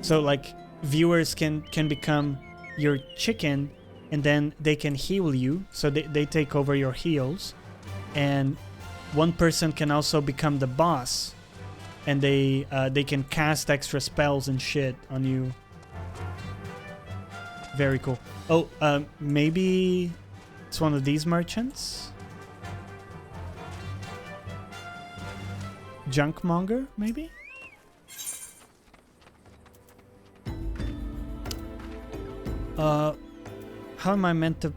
So, like, viewers can become your chicken, and then they can heal you, so they take over your heals. And one person can also become the boss, and they can cast extra spells and shit on you. Very cool. Oh, maybe it's one of these merchants? Junkmonger, maybe? How am I meant to...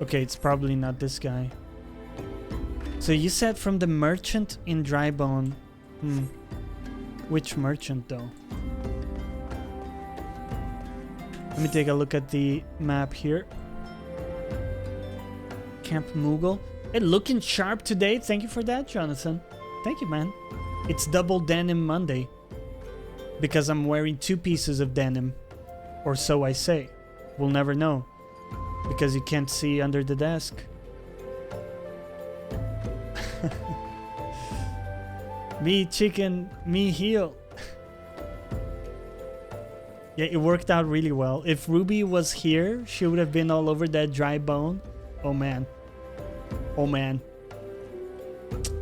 Okay, it's probably not this guy. So you said from the merchant in Drybone. Which merchant though? Let me take a look at the map here. Camp Moogle. Hey, looking sharp today. Thank you for that, Jonathan. Thank you, man. It's double denim Monday. Because I'm wearing 2 pieces of denim. Or so I say. We'll never know. Because you can't see under the desk. Me chicken, me heel. Yeah, it worked out really well. If Ruby was here, she would have been all over that dry bone. Oh man. Oh man.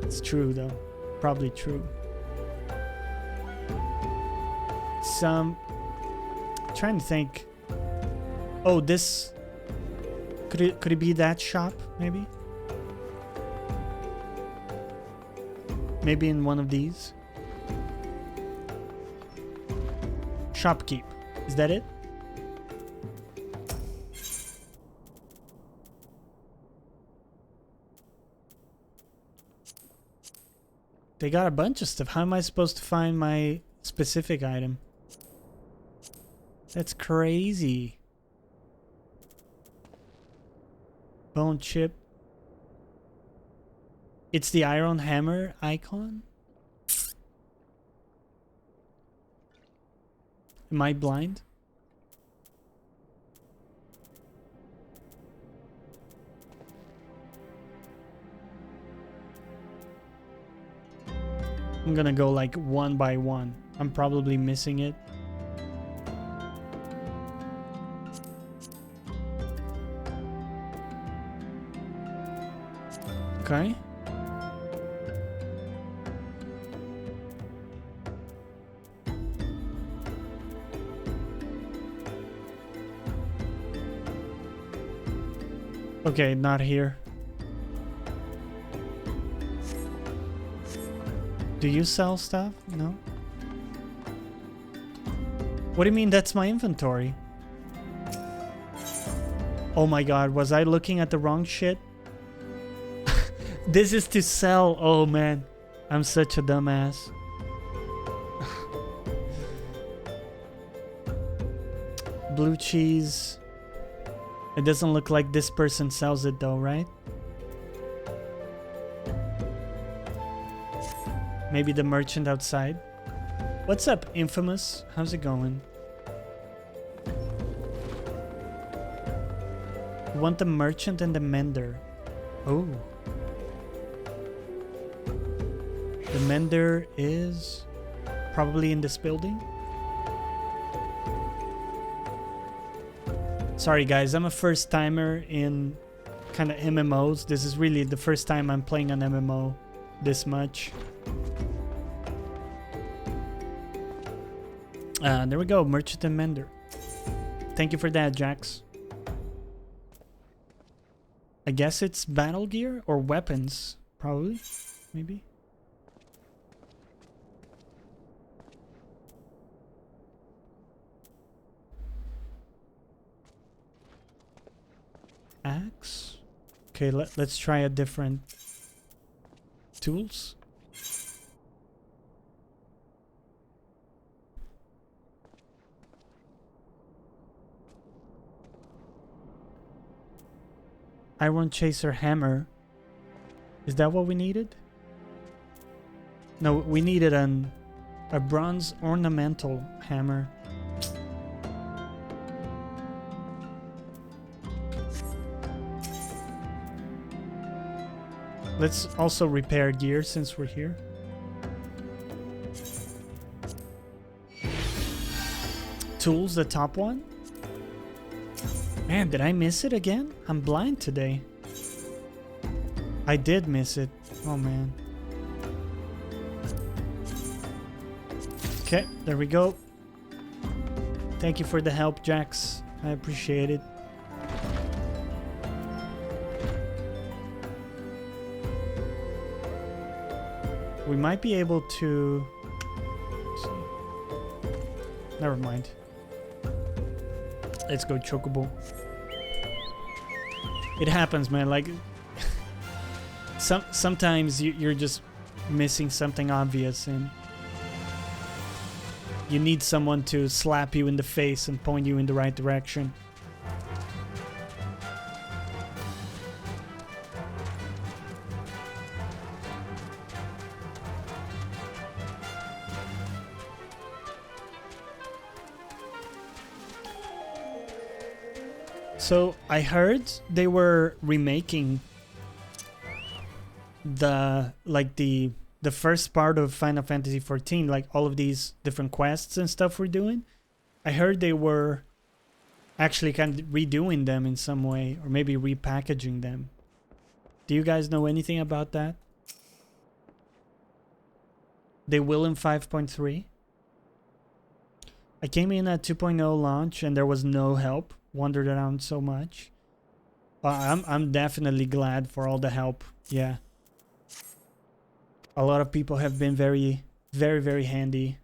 It's true though. Probably true. Trying to think. Oh, this could it be that shop maybe? Maybe in one of these. Shopkeep. Is that it? They got a bunch of stuff. How am I supposed to find my specific item? That's crazy. Bone chip. It's the iron hammer icon? Am I blind? I'm gonna go like one by one. I'm probably missing it. Okay. Okay, not here. Do you sell stuff? No. What do you mean that's my inventory? Oh my god, was I looking at the wrong shit? This is to sell. Oh man, I'm such a dumbass. Blue cheese. It doesn't look like this person sells it though, right? Maybe the merchant outside. What's up, Infamous? How's it going? You want the merchant and the mender. Oh. The mender is probably in this building. Sorry guys, I'm a first timer in kind of MMOs. This is really the first time I'm playing an MMO this much. There we go, merchant and mender. Thank you for that, Jax. I guess it's battle gear or weapons, probably, maybe. Axe. Okay, let's try a different tools. Iron Chaser hammer. Is that what we needed? No, we needed a bronze ornamental hammer. Let's also repair gear since we're here. Tools, the top one. Man, did I miss it again? I'm blind today. I did miss it. Oh man. Okay, there we go. Thank you for the help, Jax. I appreciate it. We might be able to... Never mind. Let's go Chocobo. It happens, man. Like, sometimes you're just missing something obvious and you need someone to slap you in the face and point you in the right direction. So I heard they were remaking the first part of Final Fantasy XIV, like all of these different quests and stuff we're doing. I heard they were actually kind of redoing them in some way, or maybe repackaging them. Do you guys know anything about that? They will in 5.3. I came in at 2.0 launch and there was no help. Wandered around so much. I'm definitely glad for all the help. Yeah. A lot of people have been very, very, very handy.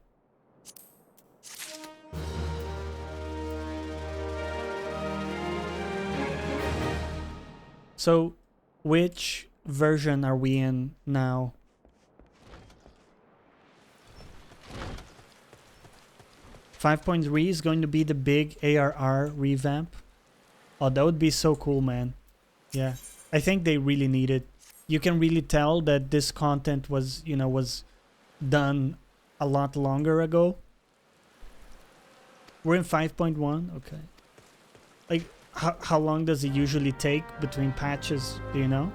So, which version are we in now? Five point three is going to be the big ARR revamp. Oh, that would be so cool, man. Yeah, I think they really need it. You can really tell that this content was, you know, was done a lot longer ago. We're in 5.1, okay. Like, how long does it usually take between patches, do you know?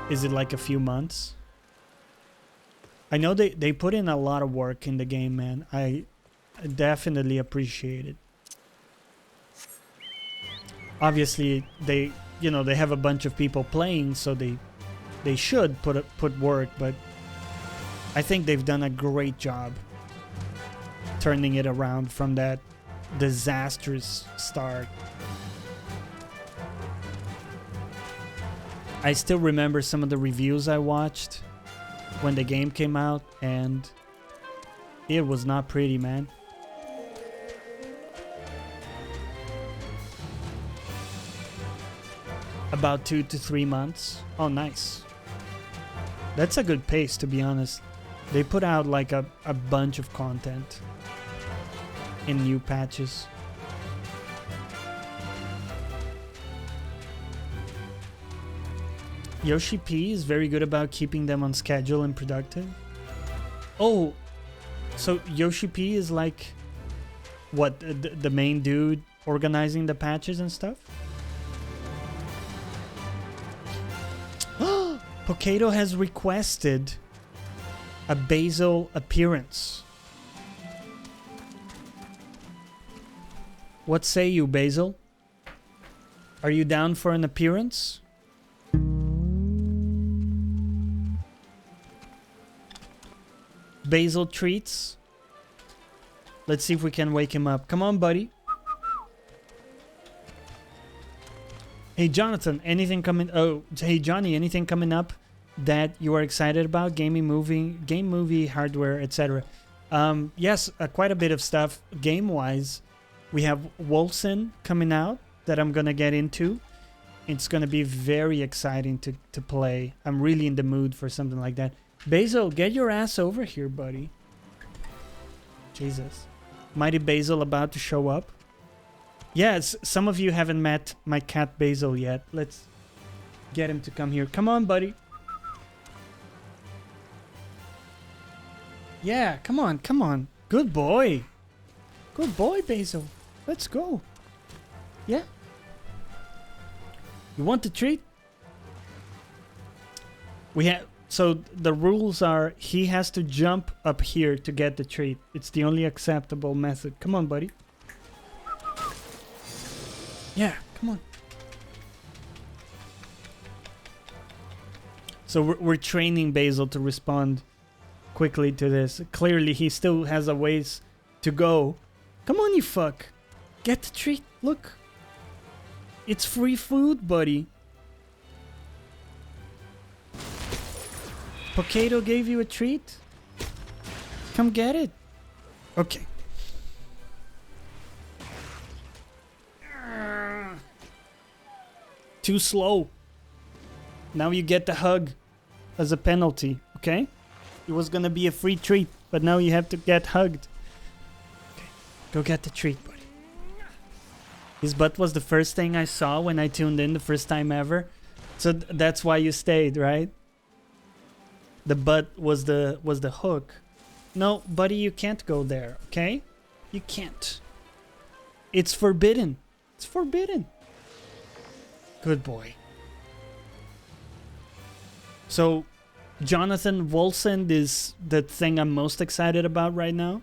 Is it like a few months? I know they put in a lot of work in the game, man. I definitely appreciate it. Obviously, they have a bunch of people playing, so they should put work, but I think they've done a great job turning it around from that disastrous start. I still remember some of the reviews I watched when the game came out, and it was not pretty, man. About 2 to 3 months. Oh, nice. That's a good pace, to be honest. They put out like a bunch of content in new patches. Yoshi P is very good about keeping them on schedule and productive. Oh, so Yoshi P is like, what, the main dude organizing the patches and stuff? Potato has requested a Basil appearance. What say you, Basil? Are you down for an appearance? Basil treats. Let's see if we can wake him up. Come on, buddy. Hey, Jonathan, anything coming... Oh, hey, Johnny, anything coming up that you are excited about? Game, movie, hardware, etc. Yes, quite a bit of stuff game-wise. We have Wolfson coming out that I'm going to get into. It's going to be very exciting to play. I'm really in the mood for something like that. Basil, get your ass over here, buddy. Jesus. Mighty Basil about to show up. Yes, some of you haven't met my cat Basil yet. Let's get him to come here. Come on, buddy. Yeah, come on, come on. Good boy. Good boy, Basil. Let's go. Yeah. You want a treat? So the rules are he has to jump up here to get the treat. It's the only acceptable method. Come on, buddy. Yeah, come on. So we're training Basil to respond quickly to this. Clearly, he still has a ways to go. Come on, you fuck. Get the treat. Look. It's free food, buddy. Potato gave you a treat? Come get it. Okay. Too slow. Now you get the hug as a penalty, okay? It was gonna be a free treat, but now you have to get hugged. Okay, go get the treat, buddy. His butt was the first thing I saw when I tuned in the first time ever. So that's why you stayed, right? The butt was the hook. No, buddy, you can't go there, okay? You can't. It's forbidden. It's forbidden. Good boy. So, Jonathan Wolsend is the thing I'm most excited about right now.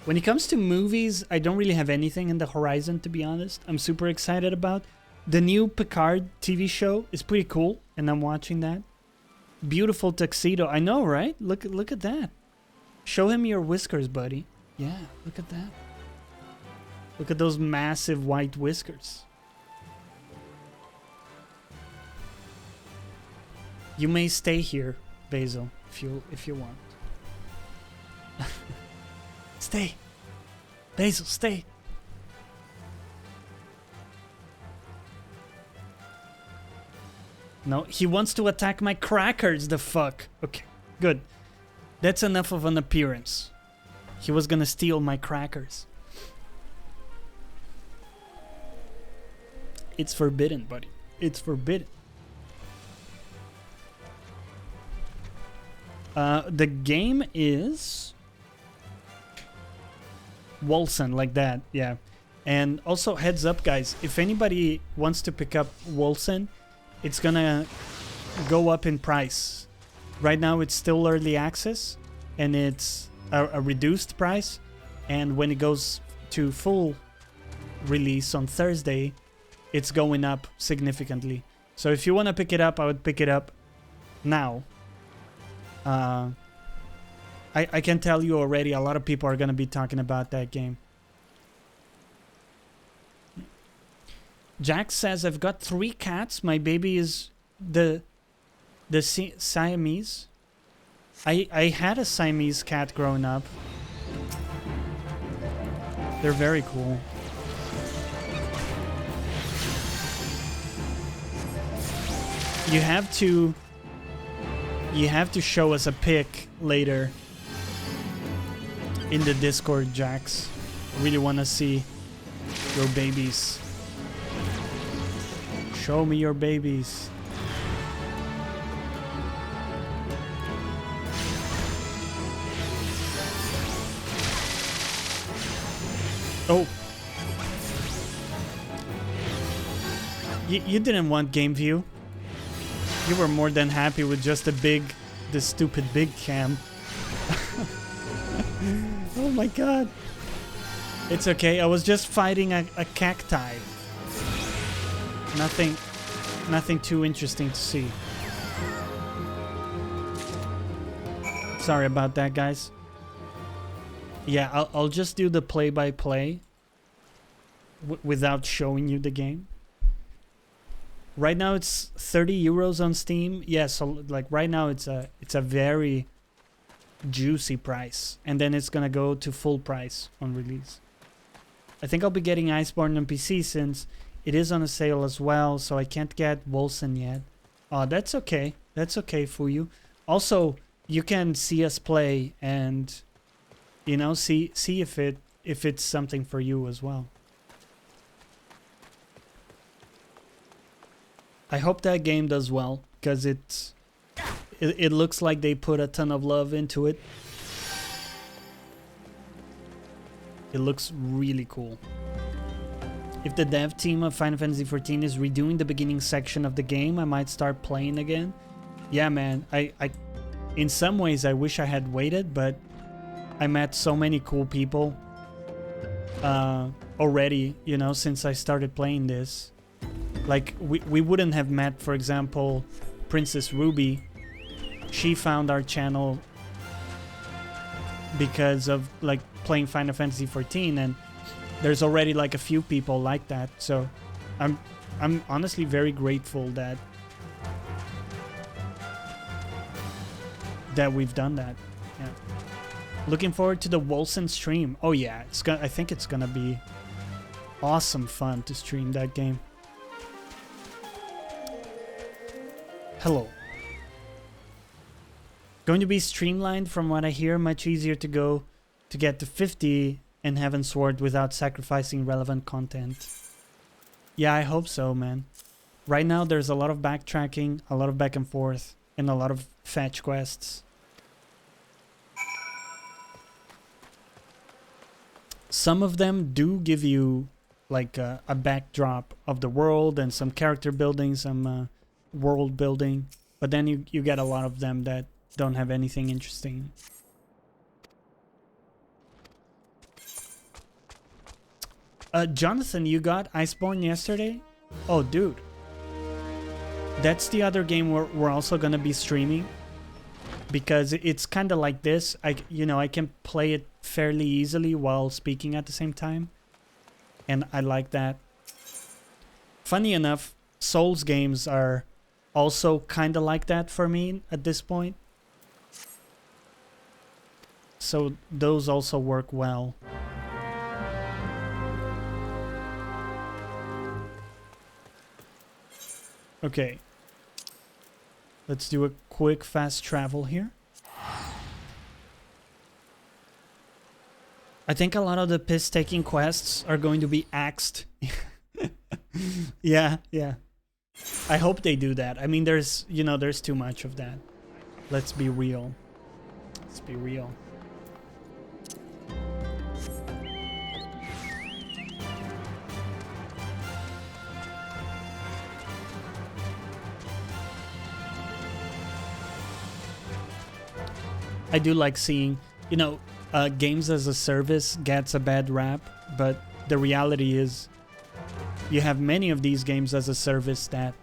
When it comes to movies, I don't really have anything in the horizon, to be honest. I'm super excited about. The new Picard TV show is pretty cool, and I'm watching that. Beautiful tuxedo. I know, right? Look at that. Show him your whiskers, buddy. Yeah, look at that. Look at those massive white whiskers. You may stay here, Basil, if you want. Stay. Basil, stay. No, he wants to attack my crackers, the fuck. Okay, good. That's enough of an appearance. He was gonna steal my crackers. It's forbidden, buddy. It's forbidden. The game is Wolsen, like that, yeah. And also, heads up, guys, if anybody wants to pick up Wolsen, it's gonna go up in price. Right now, it's still early access, and it's a reduced price. And when it goes to full release on Thursday, it's going up significantly. So if you want to pick it up, I would pick it up now. I can tell you already, a lot of people are going to be talking about that game. Jack says, I've got 3 cats. My baby is the Siamese. I had a Siamese cat growing up. They're very cool. You have to show us a pic later in the Discord, Jax. I really want to see your babies. Show me your babies. Oh. You didn't want game view. You were more than happy with just the stupid big cam. Oh my god. It's okay, I was just fighting a cacti. Nothing too interesting to see. Sorry about that, guys. Yeah, I'll just do the play-by-play without showing you the game. Right now it's 30 euros on Steam. Yeah, so like right now it's a very juicy price, and then it's gonna go to full price on release. I think I'll be getting Iceborne on PC since it is on a sale as well, so I can't get Wolsen yet. Oh, that's okay. That's okay for you. Also, you can see us play and, you know, see if it's something for you as well. I hope that game does well, because it looks like they put a ton of love into it. It looks really cool. If the dev team of Final Fantasy XIV is redoing the beginning section of the game, I might start playing again. Yeah, man. I in some ways, I wish I had waited, but I met so many cool people already, you know, since I started playing this. Like, we wouldn't have met, for example, Princess Ruby. She found our channel because of, like, playing Final Fantasy XIV, and there's already, like, a few people like that. So, I'm honestly very grateful that we've done that. Yeah. Looking forward to the Wolsen stream. Oh yeah, I think it's gonna be awesome fun to stream that game. Hello. Going to be streamlined from what I hear, much easier to go to get to 50 in Heaven's Sword without sacrificing relevant content. Yeah, I hope so, man. Right now there's a lot of backtracking, a lot of back and forth, and a lot of fetch quests. Some of them do give you like a backdrop of the world and some character building, some world building, but then you get a lot of them that don't have anything interesting. Jonathan, you got Iceborne yesterday? Oh, dude. That's the other game we're also gonna be streaming, because it's kind of like this. I can play it fairly easily while speaking at the same time, and I like that. Funny enough, Souls games are also kind of like that for me at this point, so those also work well. Okay, let's do a quick fast travel here. I think a lot of the piss-taking quests are going to be axed. Yeah. I hope they do that. I mean, there's too much of that. Let's be real. Let's be real. I do like seeing, games as a service gets a bad rap, but the reality is you have many of these games as a service that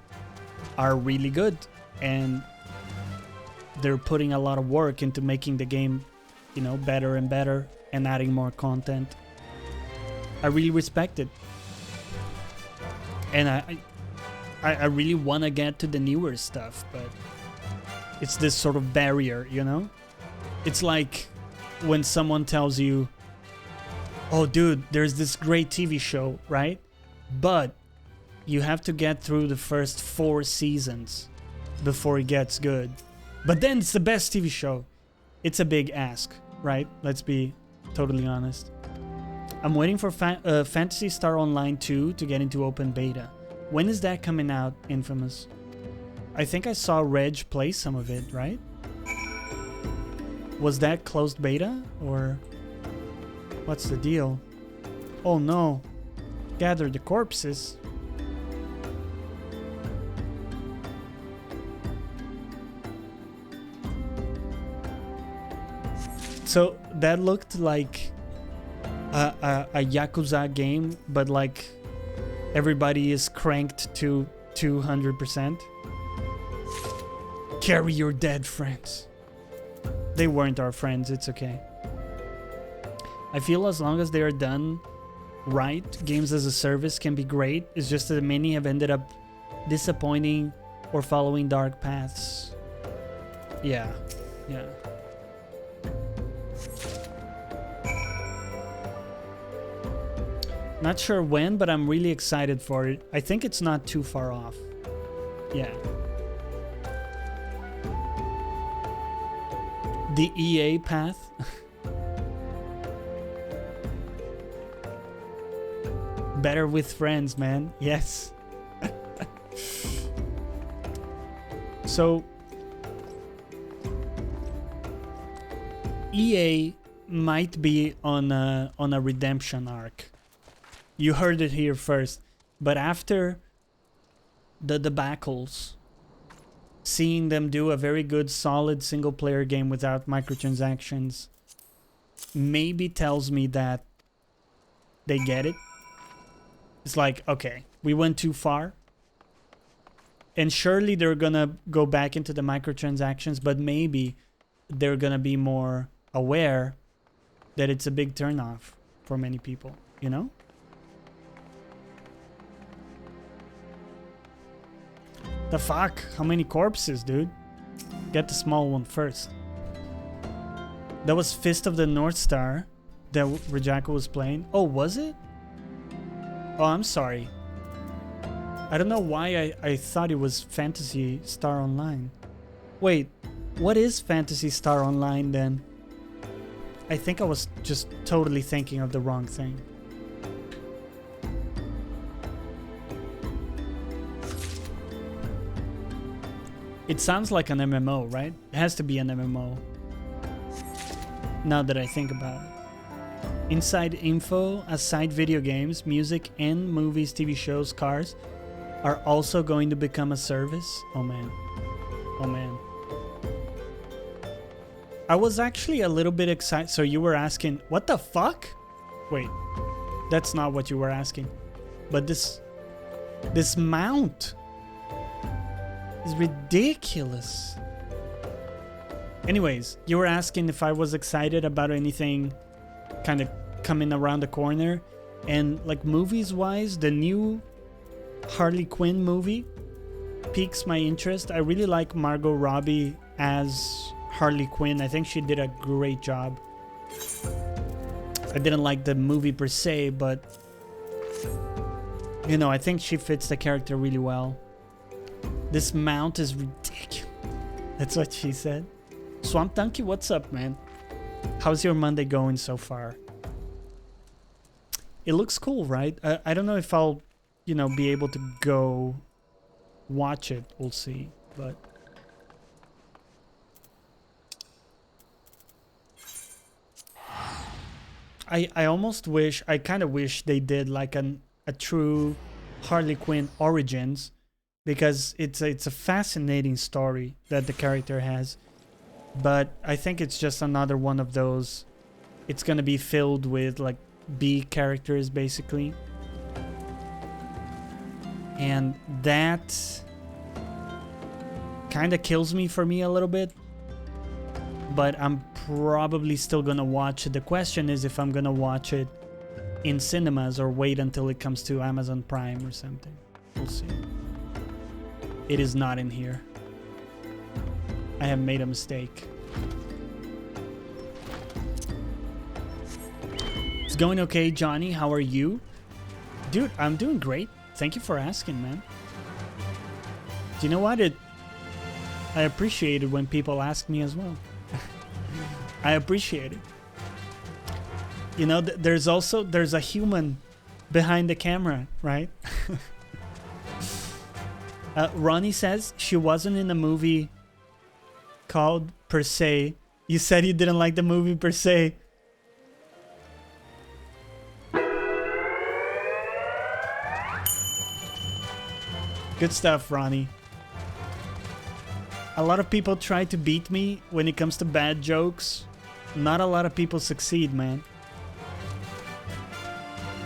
are really good, and they're putting a lot of work into making the game, better and better and adding more content. I really respect it. And I really want to get to the newer stuff, but it's this sort of barrier, It's like when someone tells you, oh dude, there's this great TV show, right? But you have to get through the first 4 seasons before it gets good. But then it's the best TV show. It's a big ask, right? Let's be totally honest. I'm waiting for Phantasy Star Online 2 to get into open beta. When is that coming out, Infamous? I think I saw Reg play some of it, right? Was that closed beta, or what's the deal? Oh no. Gather the corpses. So that looked like a Yakuza game, but like everybody is cranked to 200%. Carry your dead friends. They weren't our friends, it's okay. I feel as long as they are done right, games as a service can be great. It's just that many have ended up disappointing or following dark paths. Yeah. Not sure when, but I'm really excited for it. I think it's not too far off. Yeah. The EA path. Better with friends, man. Yes. So EA might be on a redemption arc. You heard it here first. But after the debacles, seeing them do a very good, solid single-player game without microtransactions maybe tells me that they get it. It's like, okay, we went too far. And surely they're gonna go back into the microtransactions, but maybe they're gonna be more aware that it's a big turnoff for many people, you know? The fuck? How many corpses, dude? Get the small one first. That was Fist of the North Star that Rajako was playing. Oh, was it? Oh, I'm sorry. I don't know why I thought it was Phantasy Star Online. Wait, what is Phantasy Star Online then? I think I was just totally thinking of the wrong thing. It sounds like an MMO, right? It has to be an MMO. Now that I think about it. Inside info, aside video games, music and movies, TV shows, cars are also going to become a service. Oh man. Oh man. I was actually a little bit excited. So you were asking, what the fuck? Wait, that's not what you were asking. But this mount is ridiculous. Anyways, you were asking if I was excited about anything kind of coming around the corner. And like movies wise, the new Harley Quinn movie piques my interest. I really like Margot Robbie as Harley Quinn. I think she did a great job. I didn't like the movie per se, but you know, I think she fits the character really well. This mount is ridiculous. That's what she said. Swamp Donkey, what's up, man? How's your Monday going so far? It looks cool, right? I don't know if I'll, you know, be able to go watch it. We'll see, but I almost wish, I kind of wish they did like a true Harley Quinn origins, because it's a fascinating story that the character has. But I think it's just another one of those, it's gonna be filled with like B characters basically. And that kind of kills me for me a little bit. But I'm probably still gonna watch it. The question is if I'm gonna watch it in cinemas or wait until it comes to Amazon Prime or something. We'll see. It is not in here. I have made a mistake. It's going okay, Johnny. How are you? Dude, I'm doing great. Thank you for asking, man. Do you know what? I appreciate it when people ask me as well. I appreciate it. You know, there's a human behind the camera, right? Ronnie says she wasn't in a movie called Per Se. You said you didn't like the movie Per Se. Good stuff, Ronnie. A lot of people try to beat me when it comes to bad jokes. Not a lot of people succeed, man.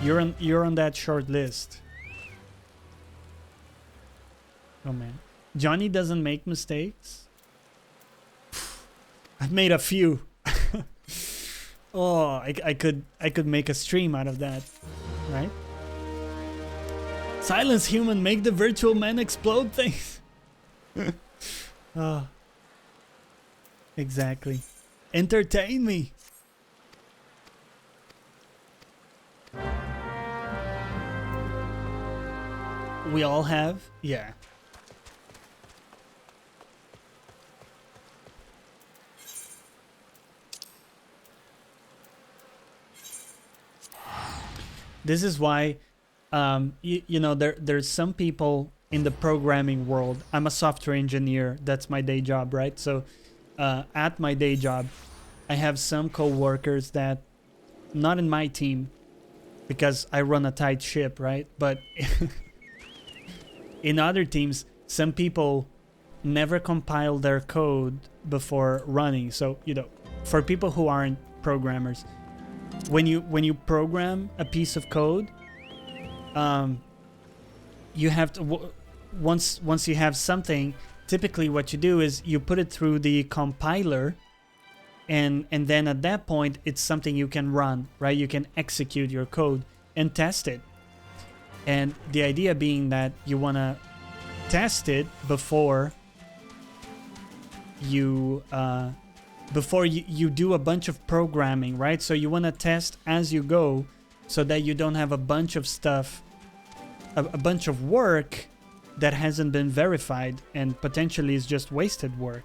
You're on that short list. Oh man. Johnny doesn't make mistakes. I've made a few. Oh, I could make a stream out of that, right? Silence, human, make the virtual man explode things. Oh, exactly. Entertain me. We all have? Yeah. This is why, you know, there's some people in the programming world. I'm a software engineer. That's my day job, right? So at my day job, I have some co-workers that, not in my team, because I run a tight ship, right? But in other teams, some people never compile their code before running. So, you know, for people who aren't programmers, when you program a piece of code, you have to once you have something, typically what you do is you put it through the compiler, and then at that point it's something you can run, right? You can execute your code and test it. And the idea being that you want to test it before you do a bunch of programming, right? So you want to test as you go so that you don't have a bunch of stuff, a bunch of work that hasn't been verified and potentially is just wasted work.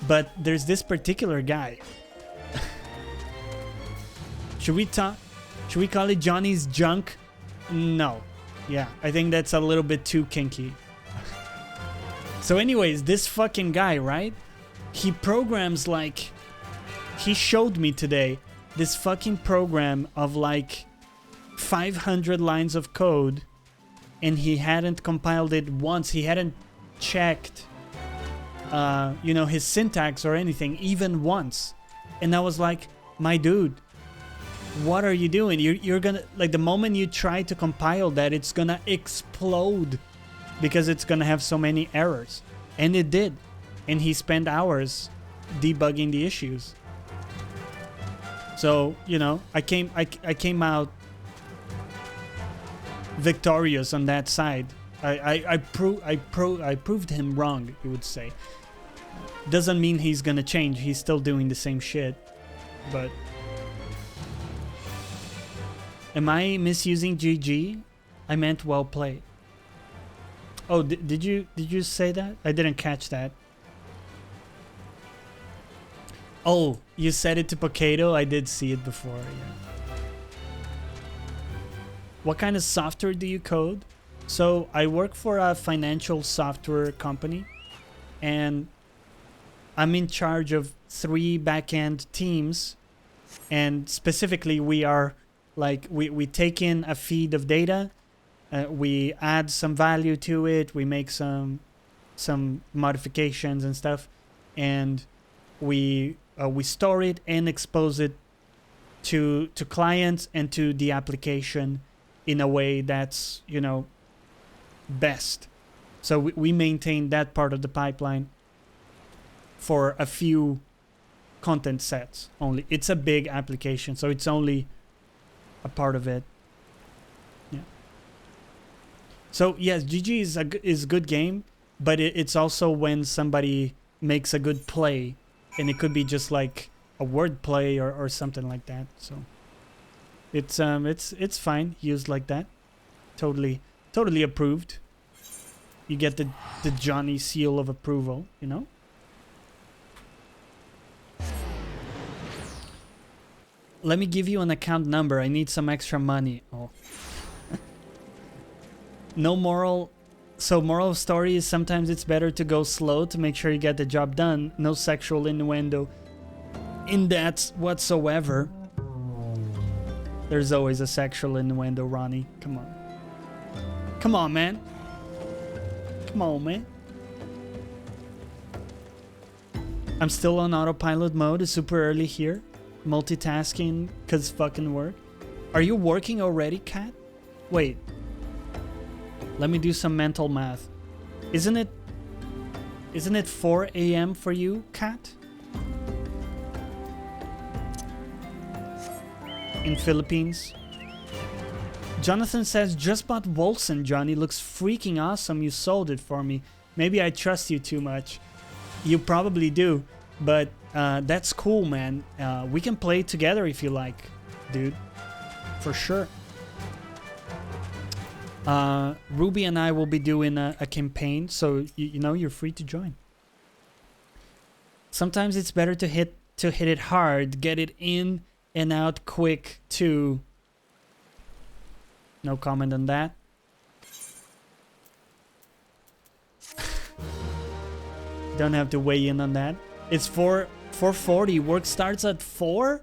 But there's this particular guy. Should we call it Johnny's junk? No. Yeah, I think that's a little bit too kinky. So anyways, this fucking guy, right? He programs like... He showed me today this fucking program of like 500 lines of code, and he hadn't compiled it once. He hadn't checked, you know, his syntax or anything, even once. And I was like, my dude, what are you doing? You're gonna, like, the moment you try to compile that, it's gonna explode because it's gonna have so many errors. And it did. And he spent hours debugging the issues. So, you know, I came out victorious on that side. I proved him wrong, you would say. Doesn't mean he's gonna change. He's still doing the same shit. But am I misusing GG? I meant well played. Oh, did you say that? I didn't catch that. Oh, you said it to Potato? I did see it before, yeah. What kind of software do you code? So I work for a financial software company, and I'm in charge of 3 backend teams. And specifically, we are like, we take in a feed of data, we add some value to it, we make some modifications and stuff, and we store it and expose it to clients and to the application in a way that's, you know, best. So we maintain that part of the pipeline for a few content sets only. It's a big application, so it's only a part of it. Yeah. So yes, GG is a good game, but it's also when somebody makes a good play. And it could be just like a word play or something like that. So it's fine used like that. Totally approved. You get the Jonny seal of approval, you know? Let me give you an account number. I need some extra money. Oh. No moral. So moral of story is sometimes it's better to go slow to make sure you get the job done. No sexual innuendo in that whatsoever. There's always a sexual innuendo, Ronnie. Come on. Come on, man. Come on, man. I'm still on autopilot mode. It's super early here. Multitasking cause fucking work. Are you working already, Kat? Wait. Let me do some mental math. Isn't it 4 a.m. for you, Kat? In Philippines. Jonathan says, just bought Wolson, Johnny. Looks freaking awesome. You sold it for me. Maybe I trust you too much. You probably do. But that's cool, man. We can play together if you like, dude. For sure. Ruby and I will be doing a campaign, so you know, you're free to join. Sometimes it's better to hit it hard, get it in and out quick too. No comment on that. Don't have to weigh in on that. It's 4:40. Work starts at 4?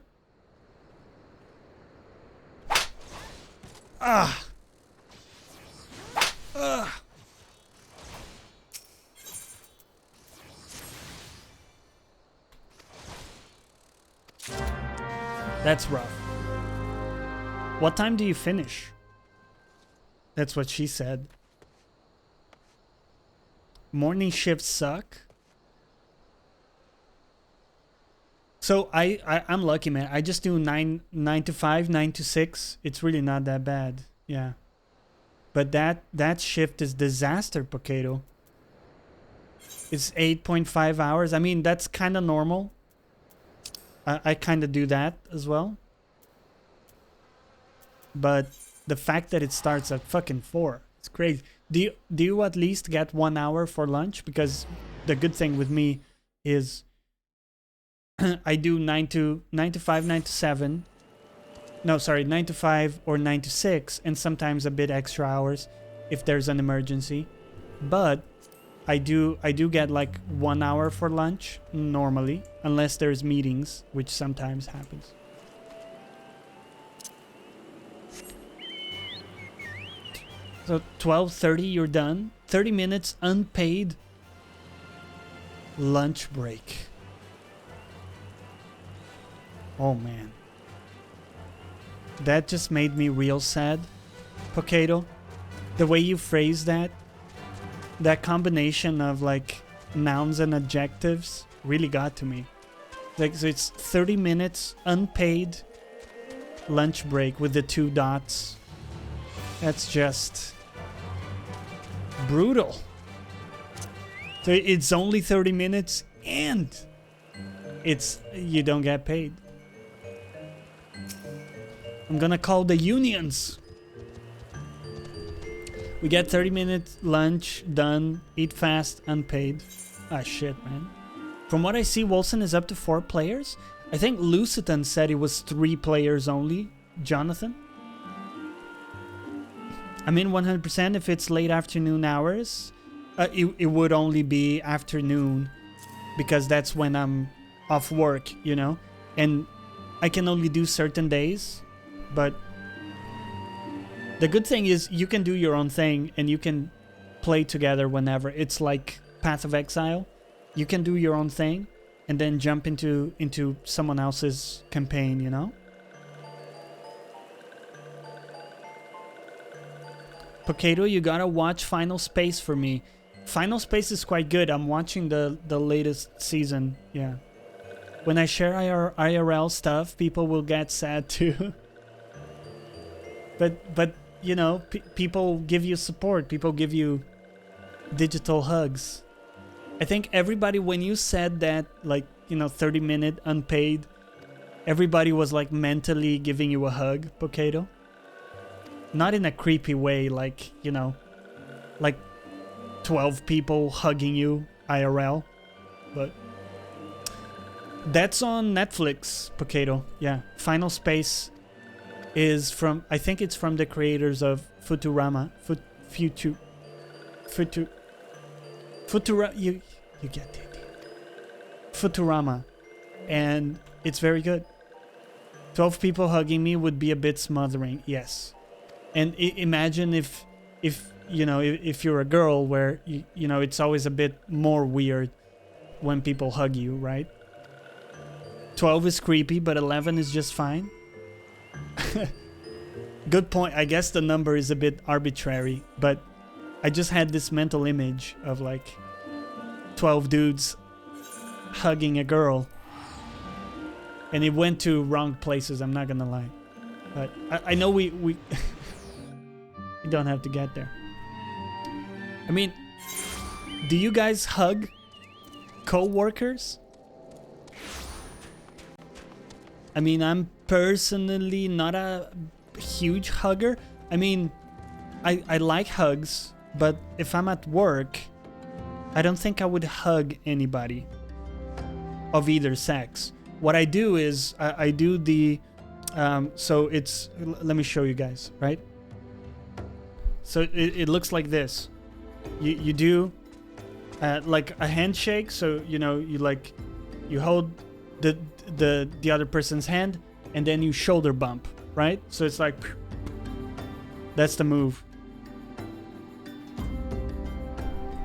Ah. Ugh. That's rough. What time do you finish? That's what she said. Morning shifts suck. So I'm lucky, man. I just do 9 to 5, 9 to 6. It's really not that bad. Yeah. But that shift is disaster, Potato. It's 8.5 hours. I mean, that's kind of normal. I kind of do that as well. But the fact that it starts at fucking 4, it's crazy. do you at least get 1 hour for lunch? Because the good thing with me is I do 9 to 5, 9 to 7. No, sorry, 9 to 5 or 9 to 6, and sometimes a bit extra hours if there's an emergency. But I do get like 1 hour for lunch normally, unless there's meetings, which sometimes happens. So 12:30 you're done. 30 minutes unpaid lunch break. Oh man. That just made me real sad, Potato. The way you phrase that combination of like nouns and adjectives really got to me. Like, so it's 30 minutes unpaid lunch break with the 2 dots. That's just brutal. So it's only 30 minutes and you don't get paid. I'm gonna call the unions. We get 30 minutes lunch, done, eat fast, unpaid. Ah, shit, man. From what I see, Wilson is up to 4 players. I think Lucitan said it was 3 players only. Jonathan? I'm in 100% if it's late afternoon hours. It would only be afternoon because that's when I'm off work, you know? And I can only do certain days. But the good thing is you can do your own thing and you can play together whenever. It's like Path of Exile. You can do your own thing and then jump into someone else's campaign, you know? Potato, you gotta watch Final Space for me. Final Space is quite good. I'm watching the latest season, yeah. When I share IRL stuff, people will get sad too. But you know, people give you support. People give you digital hugs. I think everybody, when you said that, like, you know, 30-minute unpaid, everybody was like mentally giving you a hug, Potato. Not in a creepy way, like, you know, like 12 people hugging you IRL. But that's on Netflix, Potato. Yeah, Final Space is from, I think it's from the creators of Futurama. Futurama, you get it. Futurama. And it's very good. 12 people hugging me would be a bit smothering, yes. And imagine if you know, if you're a girl where, you know, it's always a bit more weird when people hug you, right? 12 is creepy, but 11 is just fine. Good point. I guess the number is a bit arbitrary, but I just had this mental image of like 12 dudes hugging a girl. And it went to wrong places, I'm not gonna lie. But I know we we don't have to get there. I mean, do you guys hug co-workers? I mean, I'm personally not a huge hugger. I mean, I like hugs, but if I'm at work, I don't think I would hug anybody of either sex. What I do is I do the so it's, let me show you guys, right? So it looks like this. You do like a handshake. So, you know, you hold the other person's hand and then you shoulder bump, right? So it's like, that's the move.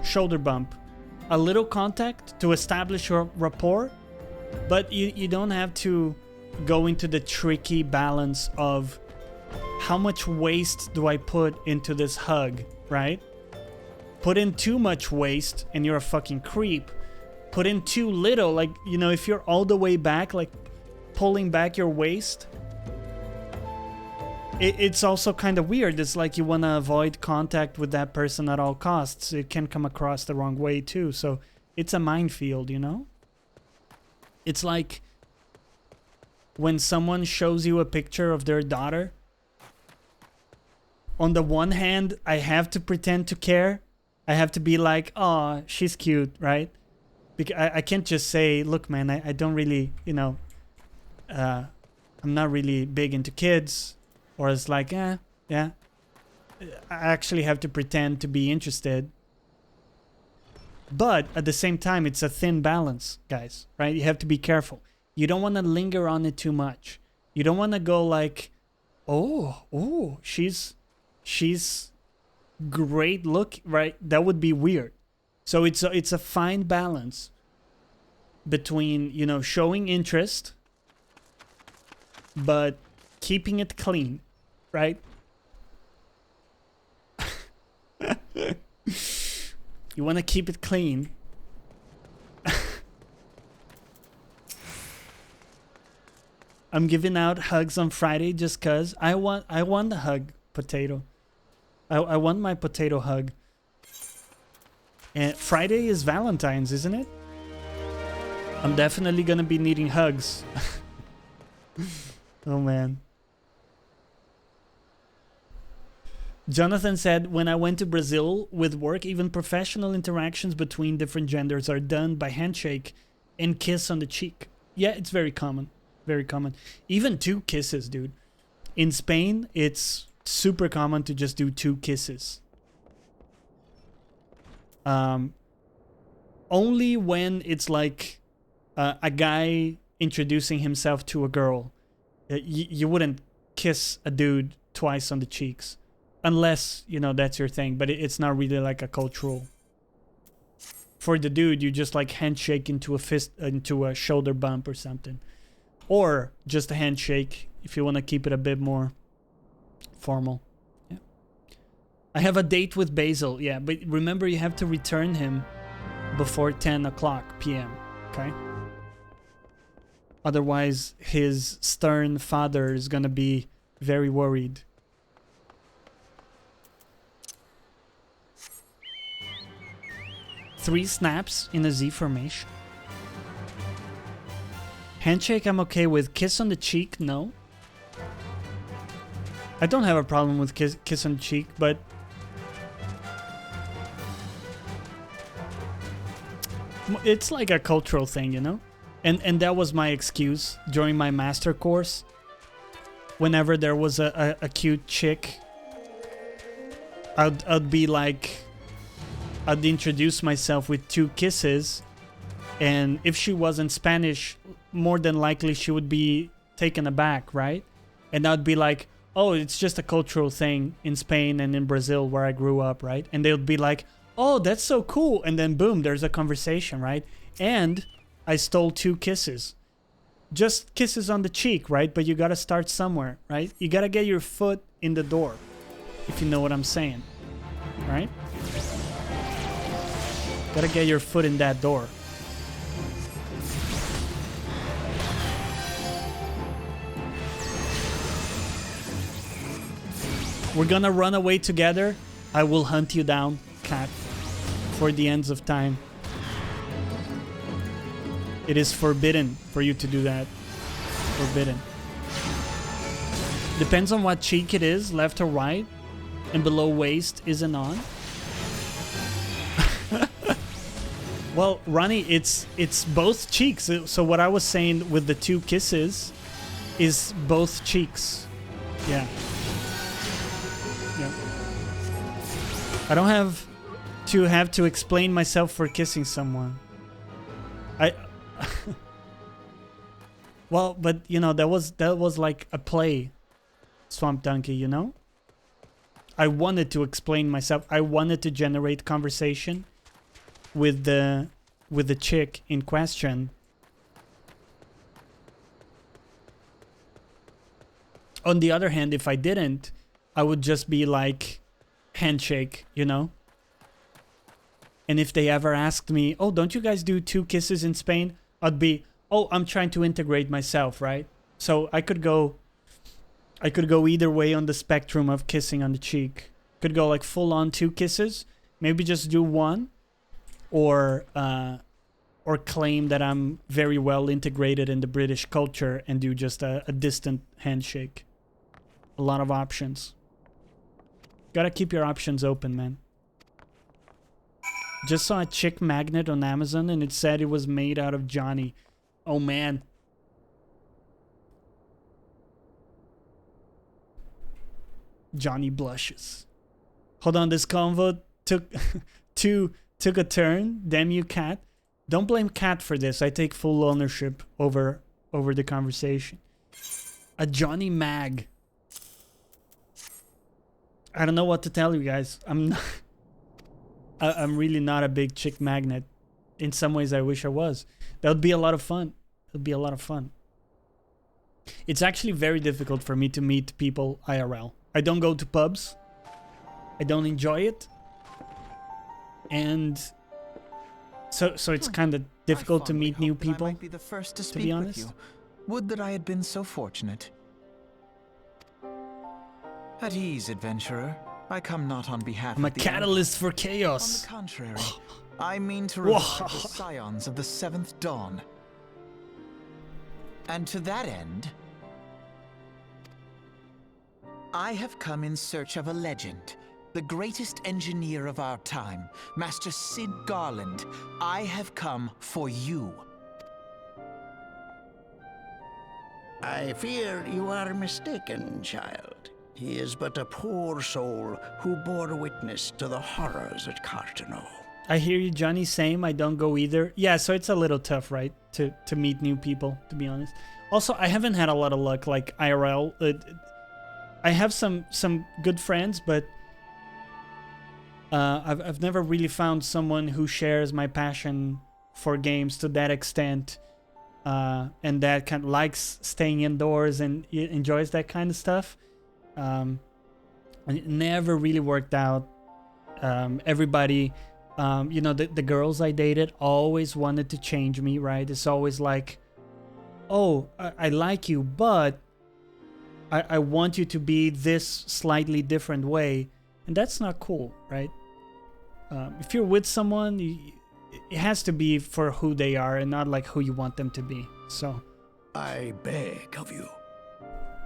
Shoulder bump. A little contact to establish your rapport, but you don't have to go into the tricky balance of how much waste do I put into this hug, right? Put in too much waste and you're a fucking creep. Put in too little, like, you know, if you're all the way back, like pulling back your waist, it's also kind of weird. It's like you want to avoid contact with that person at all costs. It can come across the wrong way too. So it's a minefield, you know? It's like when someone shows you a picture of their daughter on the one hand, I have to pretend to care. I have to be like, oh, she's cute, right? Because I can't just say, look, man, I don't really, I'm not really big into kids. Or it's like, yeah. I actually have to pretend to be interested. But at the same time, it's a thin balance, guys, right? You have to be careful. You don't want to linger on it too much. You don't want to go like, oh, she's great look, right? That would be weird. So it's a fine balance between, showing interest, but keeping it clean, right? You want to keep it clean. I'm giving out hugs on Friday just cause I want the hug, potato. I want my potato hug. And Friday is Valentine's, isn't it? I'm definitely gonna be needing hugs. Oh man. Jonathan said, when I went to Brazil with work, even professional interactions between different genders are done by handshake and kiss on the cheek. Yeah, it's very common. Very common. Even 2 kisses, dude. In Spain, it's super common to just do 2 kisses. Only when it's like a guy introducing himself to a girl. You wouldn't kiss a dude twice on the cheeks. Unless, that's your thing. But it's not really like a cultural. For the dude, you just like handshake into a shoulder bump or something. Or just a handshake if you want to keep it a bit more formal. Yeah. I have a date with Basil. Yeah, but remember you have to return him before 10 o'clock p.m. Okay? Otherwise, his stern father is going to be very worried. Three snaps in a Z formation. Handshake I'm okay with. Kiss on the cheek, no. I don't have a problem with kiss on the cheek, but it's like a cultural thing, And that was my excuse during my master course. Whenever there was a cute chick, I'd be like, I'd introduce myself with 2 kisses, and if she wasn't Spanish, more than likely she would be taken aback, right? And I'd be like, oh, it's just a cultural thing in Spain and in Brazil where I grew up, right? And they would be like, oh, that's so cool. And then boom, there's a conversation, right? And I stole 2 kisses. Just kisses on the cheek, right? But you gotta start somewhere, right? You gotta get your foot in the door, if you know what I'm saying, right? Gotta get your foot in that door. We're gonna run away together. I will hunt you down, cat, for the ends of time. It is forbidden for you to do that. Forbidden. Depends on what cheek it is, left or right, and below waist isn't on. Well, Ronnie, it's both cheeks. So what I was saying with the 2 kisses is both cheeks. Yeah. Yeah. I don't have to explain myself for kissing someone. Well, but that was like a play, Swamp Donkey, I wanted to explain myself. I wanted to generate conversation with the chick in question. On the other hand, if I didn't, I would just be like handshake, And if they ever asked me, oh, don't you guys do 2 kisses in Spain? I'd be, oh, I'm trying to integrate myself, right? So I could go either way on the spectrum of kissing on the cheek. Could go like full on 2 kisses, maybe just do 1, or claim that I'm very well integrated in the British culture and do just a distant handshake. A lot of options. Gotta keep your options open, man. Just saw a chick magnet on Amazon and it said it was made out of Jonny. Oh man. Jonny blushes. Hold on, this convo took took a turn. Damn you, Cat. Don't blame Cat for this. I take full ownership over the conversation. A Jonny mag. I don't know what to tell you guys. I'm really not a big chick magnet. In some ways, I wish I was. That would be a lot of fun. It would be a lot of fun. It's actually very difficult for me to meet people IRL. I don't go to pubs. I don't enjoy it. And so it's kind of difficult to meet new people, I might be the first to speak be honest. with you. Would that I had been so fortunate. At ease, adventurer. I come not on behalf I'm a of the catalyst for On chaos. the contrary, I mean to revive the scions of the 7th dawn. And to that end, I have come in search of a legend. The greatest engineer of our time, Master Sid Garland. I have come for you. I fear you are mistaken, child. He is but a poor soul who bore witness to the horrors at Cartano. I hear you, Johnny. Same. I don't go either. Yeah, so it's a little tough, right? To meet new people, to be honest. Also, I haven't had a lot of luck, like IRL. I have some good friends, but I've never really found someone who shares my passion for games to that extent, and that kind of likes staying indoors and enjoys that kind of stuff. And it never really worked out. Everybody, the girls I dated always wanted to change me, right? It's always like, oh, I like you, but I want you to be this slightly different way. And that's not cool, right? If you're with someone, it has to be for who they are and not like who you want them to be. So I beg of you,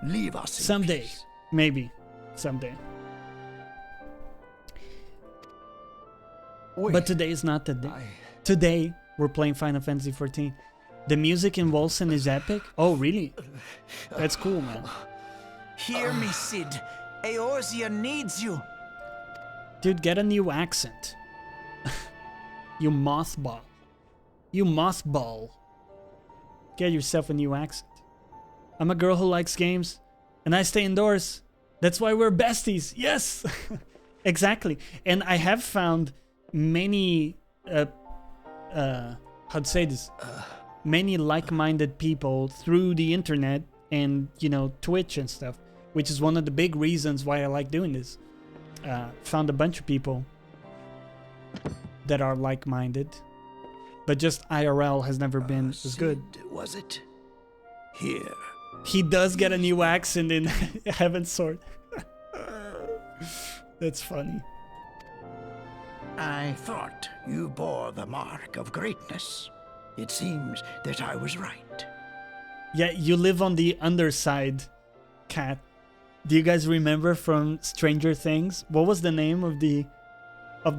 leave us in someday, peace. maybe, someday. Wait, But today is not the day. Today, we're playing Final Fantasy XIV. The music in Wolsen is epic. Oh, really? That's cool, man. Hear me, Sid. Eorzea needs you. Dude, get a new accent. You mothball. You mothball. Get yourself a new accent. I'm a girl who likes games, and I stay indoors. That's why we're besties. Yes! Exactly. And I have found many, how'd say this? Many like-minded people through the internet and, Twitch and stuff, which is one of the big reasons why I like doing this. Found a bunch of people that are like-minded, but just IRL has never been as good. Sid, was it? Here. He does get a new accent in Heaven's Sword. That's funny. I thought you bore the mark of greatness. It seems that I was right. Yeah, you live on the underside, Cat. Do you guys remember from Stranger Things? What was the name of the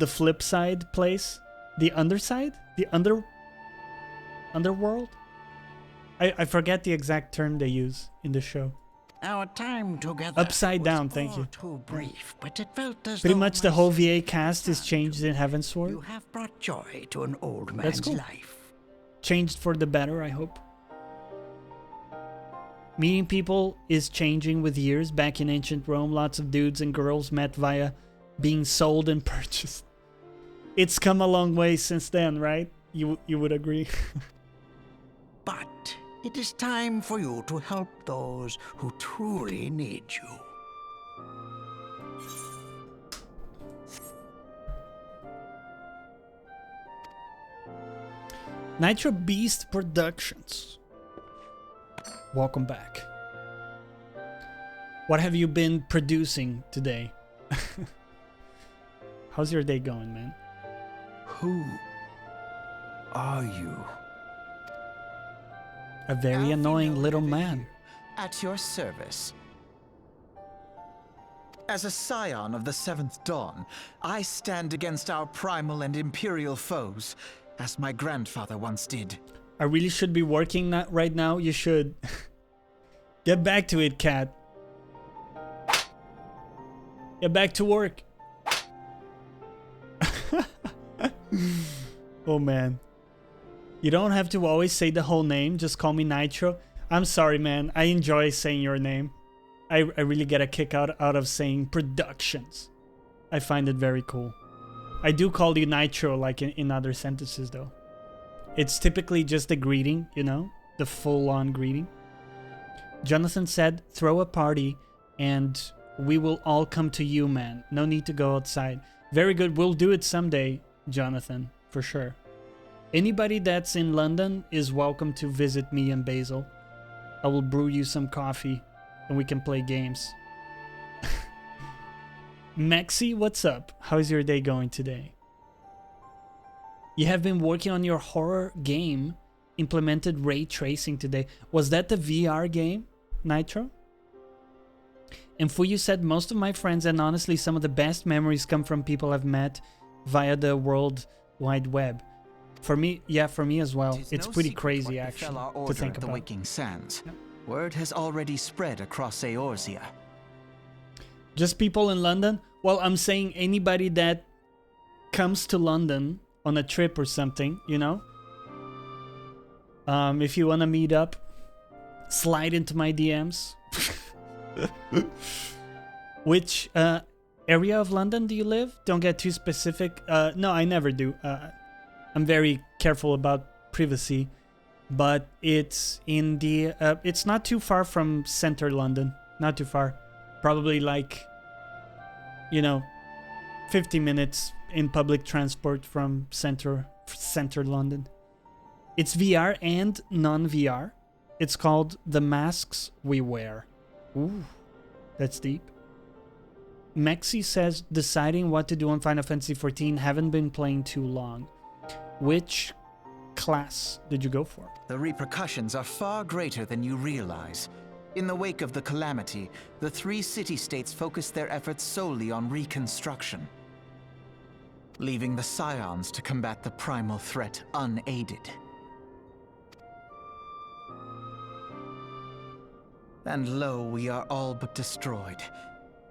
flip side place? The underside? The underworld? I forget the exact term they use in the show. Our time together Upside was down, thank all you. too brief, but it felt as Pretty though much the my whole sins VA cast is changed in Heaven's Sword. You have brought joy to an old That's man's cool. life. Changed for the better, I hope. Meeting people is changing with years. Back in ancient Rome, lots of dudes and girls met via being sold and purchased. It's come a long way since then, right? You would agree. But it is time for you to help those who truly need you. Nitro Beast Productions. Welcome back. What have you been producing today? How's your day going, man? Who are you? A very annoying little man. At your service. As a scion of the Seventh Dawn, I stand against our primal and imperial foes, as my grandfather once did. I really should be working right now. You should. Get back to it, cat. Get back to work. Oh man. You don't have to always say the whole name. Just call me Nitro. I'm sorry, man. I enjoy saying your name. I really get a kick out of saying Productions. I find it very cool. I do call you Nitro like in other sentences though. It's typically just a greeting, you know? The full-on greeting. Jonathan said, throw a party and we will all come to you, man. No need to go outside. Very good. We'll do it someday, Jonathan, for sure. Anybody that's in London is welcome to visit me and Basil. I will brew you some coffee and we can play games. Maxi, what's up? How's your day going today? You have been working on your horror game, implemented ray tracing today. Was that the VR game, Nitro? And Fuyu said, most of my friends and honestly some of the best memories come from people I've met via the World Wide Web. For me, yeah, for me as well. It's pretty crazy actually to think about. The Waking Sands. Yep. Word has already spread across Eorzea. Just people in London? Well, I'm saying anybody that comes to London on a trip or something, you know? If you want to meet up, slide into my DMs. Which area of London do you live? Don't get too specific. No, I never do. I'm very careful about privacy. But it's in the... it's not too far from center London. Not too far. Probably like, you know, 50 minutes in public transport from center London. It's VR and non-VR. It's called The Masks We Wear. Ooh, that's deep. Maxi says, deciding what to do on Final Fantasy XIV, haven't been playing too long. Which class did you go for? The repercussions are far greater than you realize. In the wake of the calamity, the 3 city-states focused their efforts solely on reconstruction, leaving the Scions to combat the primal threat unaided. And lo, we are all but destroyed.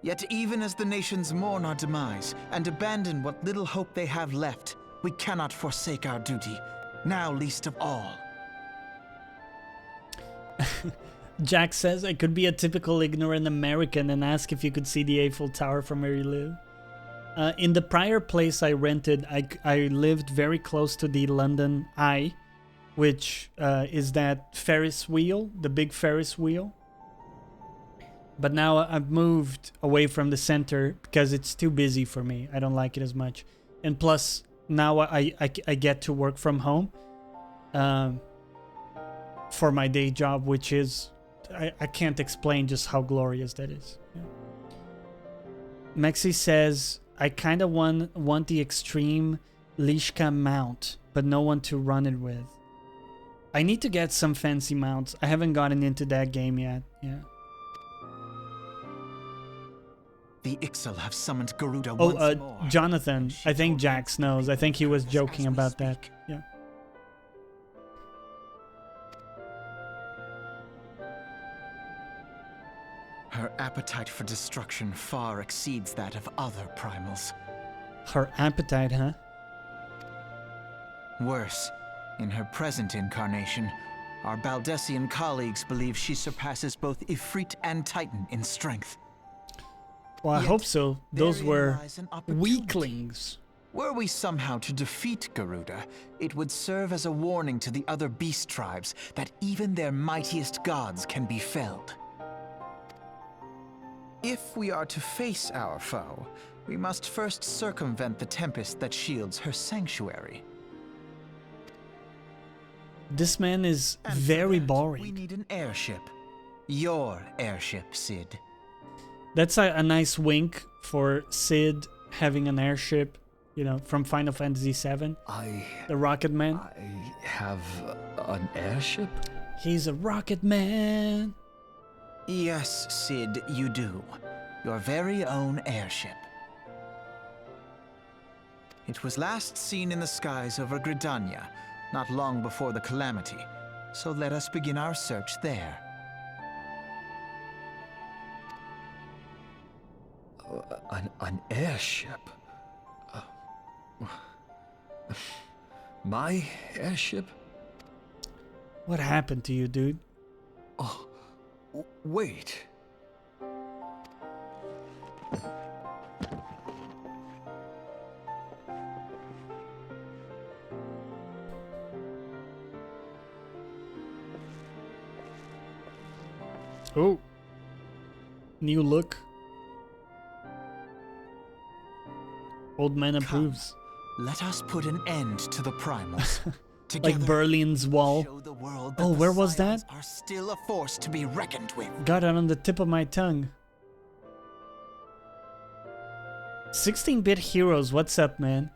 Yet even as the nations mourn our demise and abandon what little hope they have left, we cannot forsake our duty, now least of all. Jack says, I could be a typical ignorant American and ask if you could see the Eiffel Tower from where you live. In the prior place I rented, I lived very close to the London Eye, which is that Ferris wheel, the big Ferris wheel. But now I've moved away from the center because it's too busy for me. I don't like it as much. And plus, now I get to work from home for my day job, which is... I can't explain just how glorious that is. Yeah. Maxi says, I kind of want the extreme Lishka mount, but no one to run it with. I need to get some fancy mounts. I haven't gotten into that game yet. Yeah. The Ixal have summoned Garuda once more. Jonathan, I think Jax knows. I think he was joking about that. Yeah. Her appetite for destruction far exceeds that of other primals. Her appetite, huh? Worse, in her present incarnation, our Baldessian colleagues believe she surpasses both Ifrit and Titan in strength. Well, I hope so. Those were weaklings. Were we somehow to defeat Garuda, it would serve as a warning to the other beast tribes that even their mightiest gods can be felled. If we are to face our foe, we must first circumvent the tempest that shields her sanctuary. This man is very boring. We need an airship. Your airship, Cid. That's a nice wink for Cid having an airship, you know, from Final Fantasy VII. The Rocket Man. I have an airship? He's a rocket man. Yes, Cid, you do. Your very own airship. It was last seen in the skies over Gridania, not long before the calamity, so let us begin our search there. An airship? My airship? What happened to you, dude? Oh, wait. Oh. New look. Old man approves. Let us put an end to the primals. Together, Like Berlin's wall. show the world that Oh, the where was Scions that? are still a force to be reckoned with. Got it on the tip of my tongue. 16-bit heroes, what's up, man?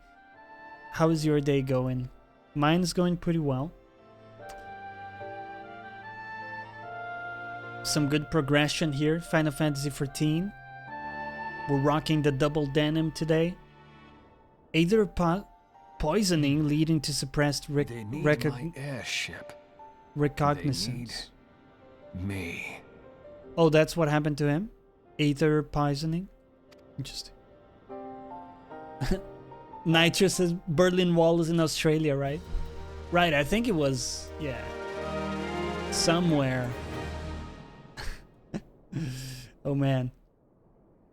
How is your day going? Mine's going pretty well. Some good progression here. Final Fantasy XIV. We're rocking the double denim today. Either poisoning leading to suppressed They need my airship. recognizance. They need me. Oh, that's what happened to him? Aether poisoning? Interesting. Nitro says Berlin Wall is in Australia, right? Right, I think it was, yeah. Somewhere. Oh man.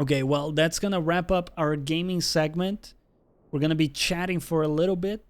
Okay, well, that's gonna wrap up our gaming segment. We're gonna be chatting for a little bit.